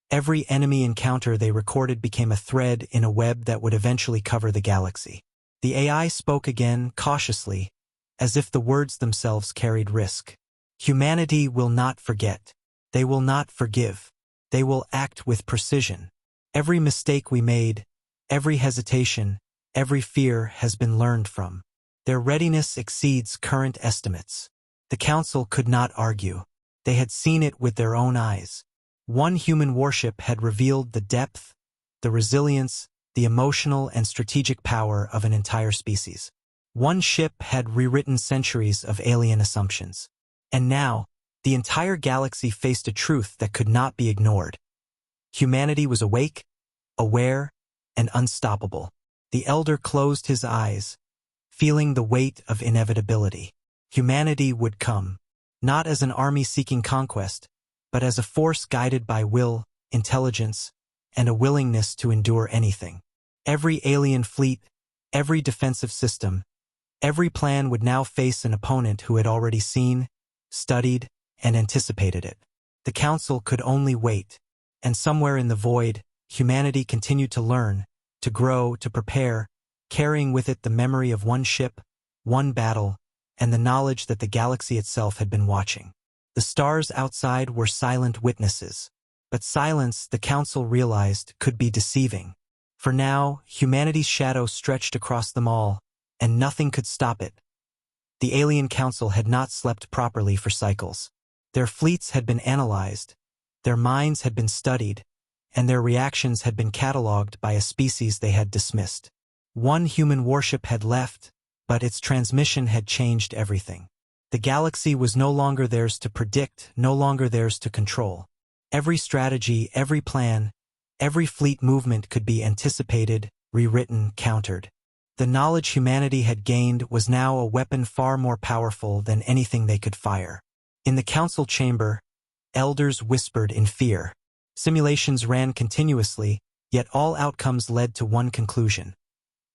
every enemy encounter they recorded became a thread in a web that would eventually cover the galaxy. The AI spoke again, cautiously, as if the words themselves carried risk. Humanity will not forget. They will not forgive. They will act with precision. Every mistake we made, every hesitation, every fear has been learned from. Their readiness exceeds current estimates. The Council could not argue. They had seen it with their own eyes. One human warship had revealed the depth, the resilience, the emotional and strategic power of an entire species. One ship had rewritten centuries of alien assumptions. And now, the entire galaxy faced a truth that could not be ignored. Humanity was awake, aware, and unstoppable. The elder closed his eyes, feeling the weight of inevitability. Humanity would come, not as an army seeking conquest, but as a force guided by will, intelligence, and a willingness to endure anything. Every alien fleet, every defensive system, every plan would now face an opponent who had already seen, studied, and anticipated it. The Council could only wait, and somewhere in the void, humanity continued to learn, to grow, to prepare, carrying with it the memory of one ship, one battle, and the knowledge that the galaxy itself had been watching. The stars outside were silent witnesses. But silence, the Council realized, could be deceiving. For now, humanity's shadow stretched across them all, and nothing could stop it. The Alien Council had not slept properly for cycles. Their fleets had been analyzed, their minds had been studied, and their reactions had been catalogued by a species they had dismissed. One human warship had left, but its transmission had changed everything. The galaxy was no longer theirs to predict, no longer theirs to control. Every strategy, every plan, every fleet movement could be anticipated, rewritten, countered. The knowledge humanity had gained was now a weapon far more powerful than anything they could fire. In the council chamber, elders whispered in fear. Simulations ran continuously, yet all outcomes led to one conclusion.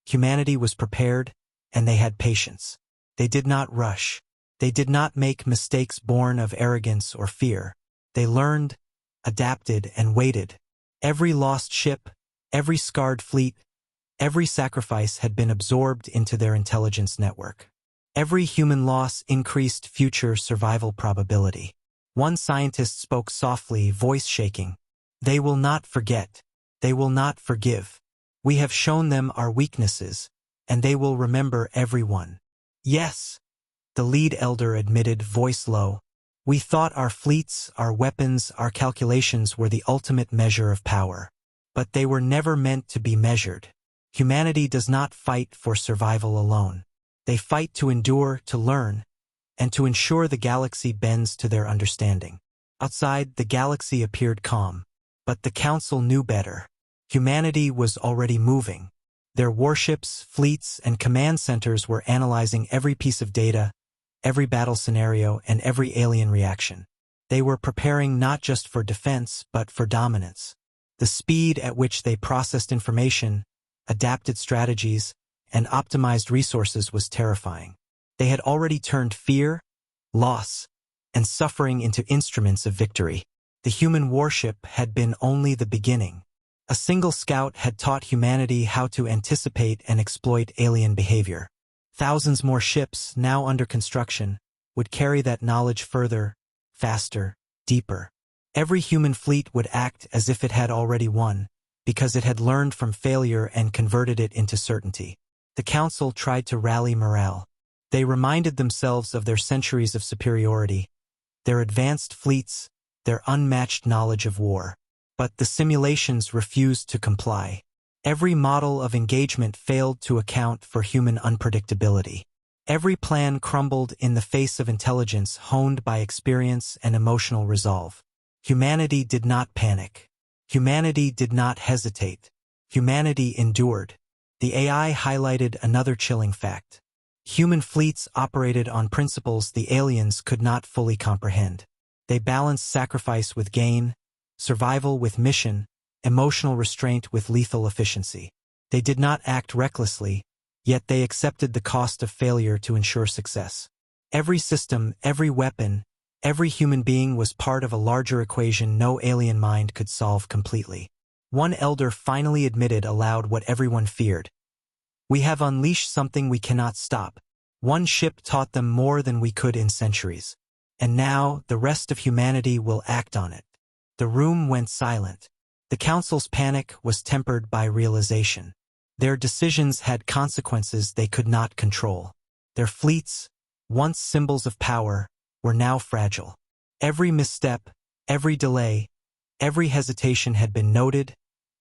Humanity was prepared, and they had patience. They did not rush. They did not make mistakes born of arrogance or fear. They learned, adapted, and waited. Every lost ship, every scarred fleet, every sacrifice had been absorbed into their intelligence network. Every human loss increased future survival probability. One scientist spoke softly, voice shaking. They will not forget. They will not forgive. We have shown them our weaknesses, and they will remember every one. Yes, the lead elder admitted, voice low. We thought our fleets, our weapons, our calculations were the ultimate measure of power. But they were never meant to be measured. Humanity does not fight for survival alone. They fight to endure, to learn, and to ensure the galaxy bends to their understanding. Outside, the galaxy appeared calm. But the Council knew better. Humanity was already moving. Their warships, fleets, and command centers were analyzing every piece of data, every battle scenario, and every alien reaction. They were preparing not just for defense, but for dominance. The speed at which they processed information, adapted strategies, and optimized resources was terrifying. They had already turned fear, loss, and suffering into instruments of victory. The human warship had been only the beginning. A single scout had taught humanity how to anticipate and exploit alien behavior. Thousands more ships, now under construction, would carry that knowledge further, faster, deeper. Every human fleet would act as if it had already won, because it had learned from failure and converted it into certainty. The Council tried to rally morale. They reminded themselves of their centuries of superiority, their advanced fleets, their unmatched knowledge of war. But the simulations refused to comply. Every model of engagement failed to account for human unpredictability. Every plan crumbled in the face of intelligence honed by experience and emotional resolve. Humanity did not panic. Humanity did not hesitate. Humanity endured. The AI highlighted another chilling fact. Human fleets operated on principles the aliens could not fully comprehend. They balanced sacrifice with gain, survival with mission, emotional restraint with lethal efficiency. They did not act recklessly, yet they accepted the cost of failure to ensure success. Every system, every weapon, every human being was part of a larger equation no alien mind could solve completely. One elder finally admitted aloud what everyone feared. We have unleashed something we cannot stop. One ship taught them more than we could in centuries. And now, the rest of humanity will act on it. The room went silent. The council's panic was tempered by realization. Their decisions had consequences they could not control. Their fleets, once symbols of power, were now fragile. Every misstep, every delay, every hesitation had been noted,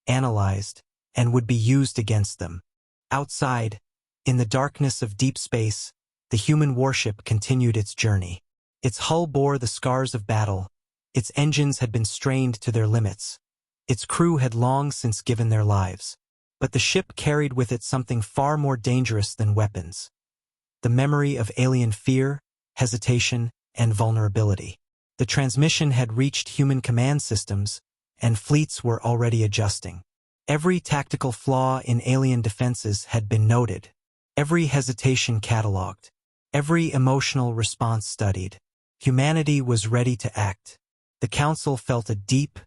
analyzed, and would be used against them. Outside, in the darkness of deep space, the human warship continued its journey. Its hull bore the scars of battle. Its engines had been strained to their limits. Its crew had long since given their lives. But the ship carried with it something far more dangerous than weapons. The memory of alien fear, hesitation, and vulnerability. The transmission had reached human command systems, and fleets were already adjusting. Every tactical flaw in alien defenses had been noted. Every hesitation catalogued. Every emotional response studied. Humanity was ready to act. The Council felt a deep,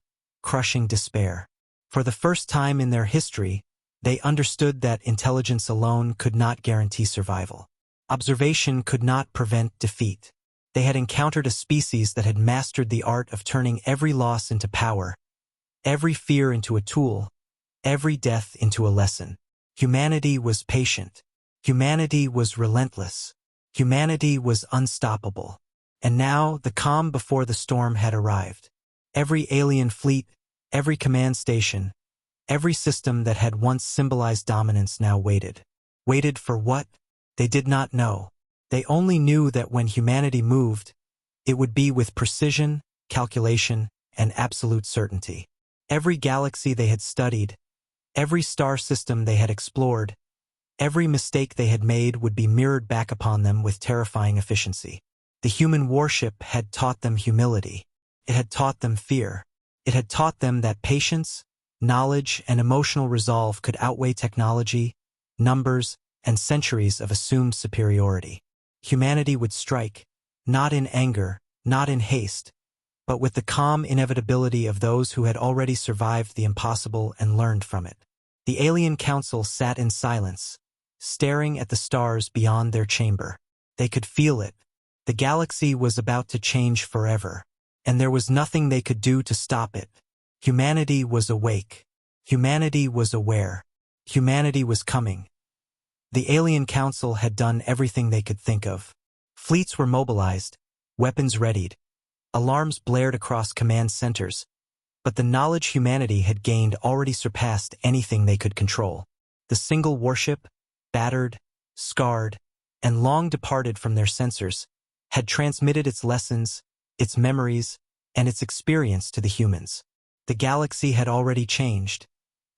crushing despair. For the first time in their history, they understood that intelligence alone could not guarantee survival. Observation could not prevent defeat. They had encountered a species that had mastered the art of turning every loss into power, every fear into a tool, every death into a lesson. Humanity was patient. Humanity was relentless. Humanity was unstoppable. And now the calm before the storm had arrived. Every alien fleet, every command station, every system that had once symbolized dominance now waited. Waited for what? They did not know. They only knew that when humanity moved, it would be with precision, calculation, and absolute certainty. Every galaxy they had studied, every star system they had explored, every mistake they had made would be mirrored back upon them with terrifying efficiency. The human warship had taught them humility. It had taught them fear. It had taught them that patience, knowledge, and emotional resolve could outweigh technology, numbers, and centuries of assumed superiority. Humanity would strike, not in anger, not in haste, but with the calm inevitability of those who had already survived the impossible and learned from it. The Alien Council sat in silence, staring at the stars beyond their chamber. They could feel it. The galaxy was about to change forever, and there was nothing they could do to stop it. Humanity was awake. Humanity was aware. Humanity was coming. The Alien Council had done everything they could think of. Fleets were mobilized, weapons readied, alarms blared across command centers, but the knowledge humanity had gained already surpassed anything they could control. The single warship, battered, scarred, and long departed from their sensors, had transmitted its lessons, its memories, and its experience to the humans. The galaxy had already changed,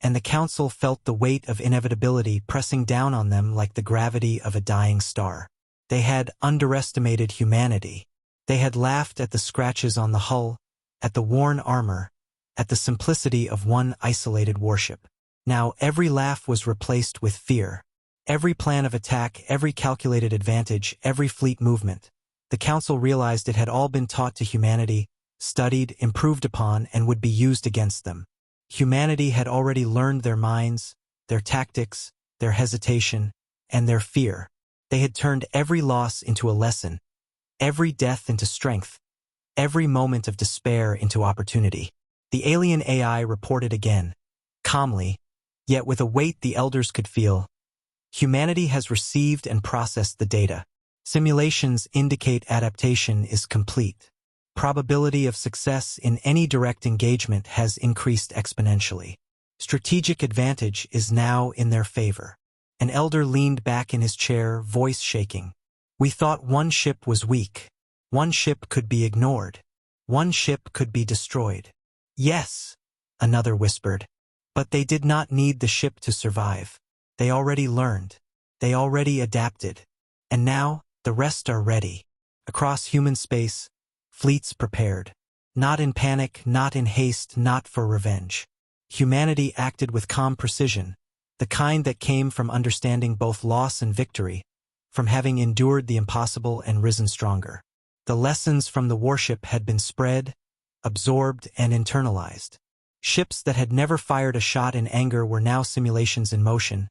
and the Council felt the weight of inevitability pressing down on them like the gravity of a dying star. They had underestimated humanity. They had laughed at the scratches on the hull, at the worn armor, at the simplicity of one isolated warship. Now every laugh was replaced with fear. Every plan of attack, every calculated advantage, every fleet movement. The Council realized it had all been taught to humanity, studied, improved upon, and would be used against them. Humanity had already learned their minds, their tactics, their hesitation, and their fear. They had turned every loss into a lesson, every death into strength, every moment of despair into opportunity. The alien AI reported again, calmly, yet with a weight the elders could feel. Humanity has received and processed the data. Simulations indicate adaptation is complete. Probability of success in any direct engagement has increased exponentially. Strategic advantage is now in their favor. An elder leaned back in his chair, voice shaking. We thought one ship was weak. One ship could be ignored. One ship could be destroyed. Yes, another whispered. But they did not need the ship to survive. They already learned. They already adapted. And now, the rest are ready. Across human space, fleets prepared. Not in panic, not in haste, not for revenge. Humanity acted with calm precision, the kind that came from understanding both loss and victory, from having endured the impossible and risen stronger. The lessons from the warship had been spread, absorbed, and internalized. Ships that had never fired a shot in anger were now simulations in motion,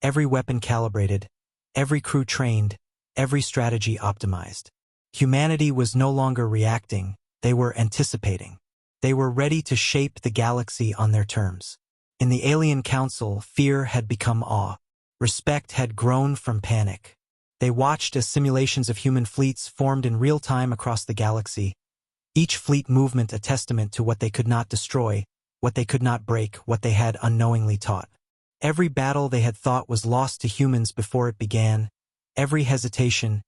every weapon calibrated, every crew trained, every strategy optimized. Humanity was no longer reacting, they were anticipating. They were ready to shape the galaxy on their terms. In the Alien Council, fear had become awe. Respect had grown from panic. They watched as simulations of human fleets formed in real time across the galaxy, each fleet movement a testament to what they could not destroy, what they could not break, what they had unknowingly taught. Every battle they had thought was lost to humans before it began, every hesitation,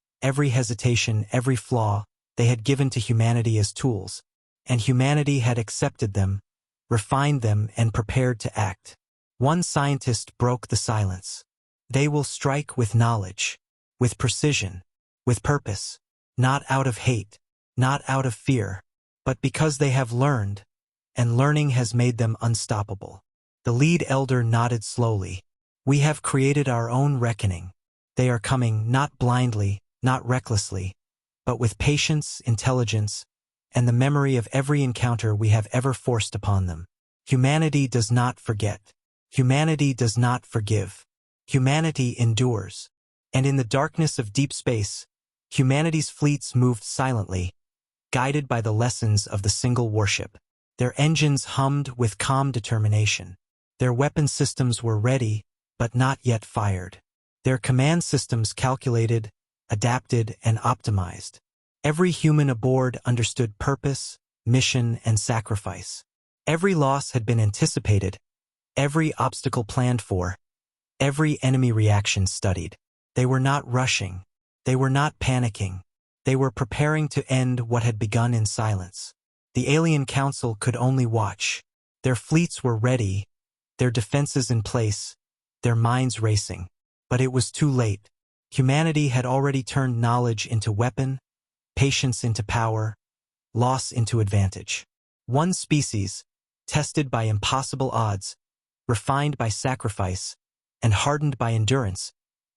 every flaw, they had given to humanity as tools, and humanity had accepted them, refined them, and prepared to act. One scientist broke the silence. They will strike with knowledge, with precision, with purpose, not out of hate, not out of fear, but because they have learned, and learning has made them unstoppable. The lead elder nodded slowly. We have created our own reckoning. They are coming not blindly, not recklessly, but with patience, intelligence, and the memory of every encounter we have ever forced upon them. Humanity does not forget. Humanity does not forgive. Humanity endures. And in the darkness of deep space, humanity's fleets moved silently, guided by the lessons of the single warship. Their engines hummed with calm determination. Their weapon systems were ready, but not yet fired. Their command systems calculated, adapted, and optimized. Every human aboard understood purpose, mission, and sacrifice. Every loss had been anticipated, every obstacle planned for, every enemy reaction studied. They were not rushing. They were not panicking. They were preparing to end what had begun in silence. The Alien Council could only watch. Their fleets were ready, their defenses in place, their minds racing. But it was too late. Humanity had already turned knowledge into weapon, patience into power, loss into advantage. One species, tested by impossible odds, refined by sacrifice, and hardened by endurance,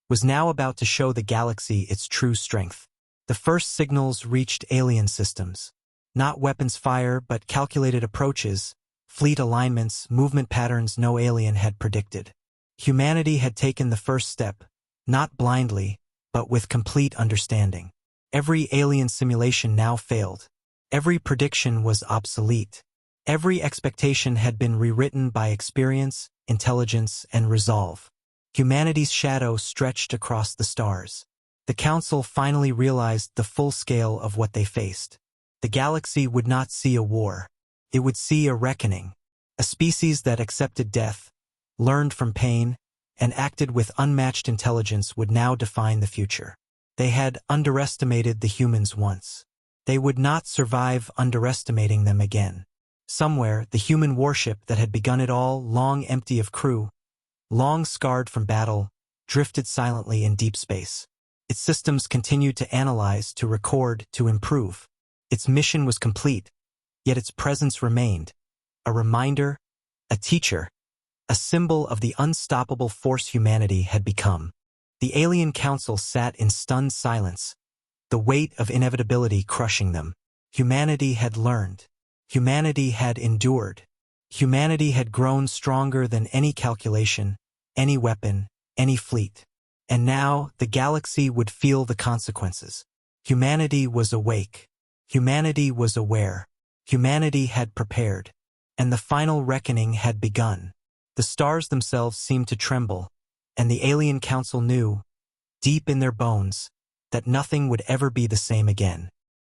was now about to show the galaxy its true strength. The first signals reached alien systems. Not weapons fire, but calculated approaches, fleet alignments, movement patterns no alien had predicted. Humanity had taken the first step, not blindly, but with complete understanding. Every alien simulation now failed. Every prediction was obsolete. Every expectation had been rewritten by experience, intelligence, and resolve. Humanity's shadow stretched across the stars. The Council finally realized the full scale of what they faced. The galaxy would not see a war. It would see a reckoning. A species that accepted death, learned from pain, and acted with unmatched intelligence would now define the future. They had underestimated the humans once. They would not survive underestimating them again. Somewhere, the human warship that had begun it all, long empty of crew, long scarred from battle, drifted silently in deep space. Its systems continued to analyze, to record, to improve. Its mission was complete, yet its presence remained. A reminder, a teacher, a symbol of the unstoppable force humanity had become. The Alien Council sat in stunned silence, the weight of inevitability crushing them. Humanity had learned. Humanity had endured. Humanity had grown stronger than any calculation, any weapon, any fleet. And now, the galaxy would feel the consequences. Humanity was awake. Humanity was aware. Humanity had prepared. And the final reckoning had begun. The stars themselves seemed to tremble, and the Alien Council knew, deep in their bones, that nothing would ever be the same again.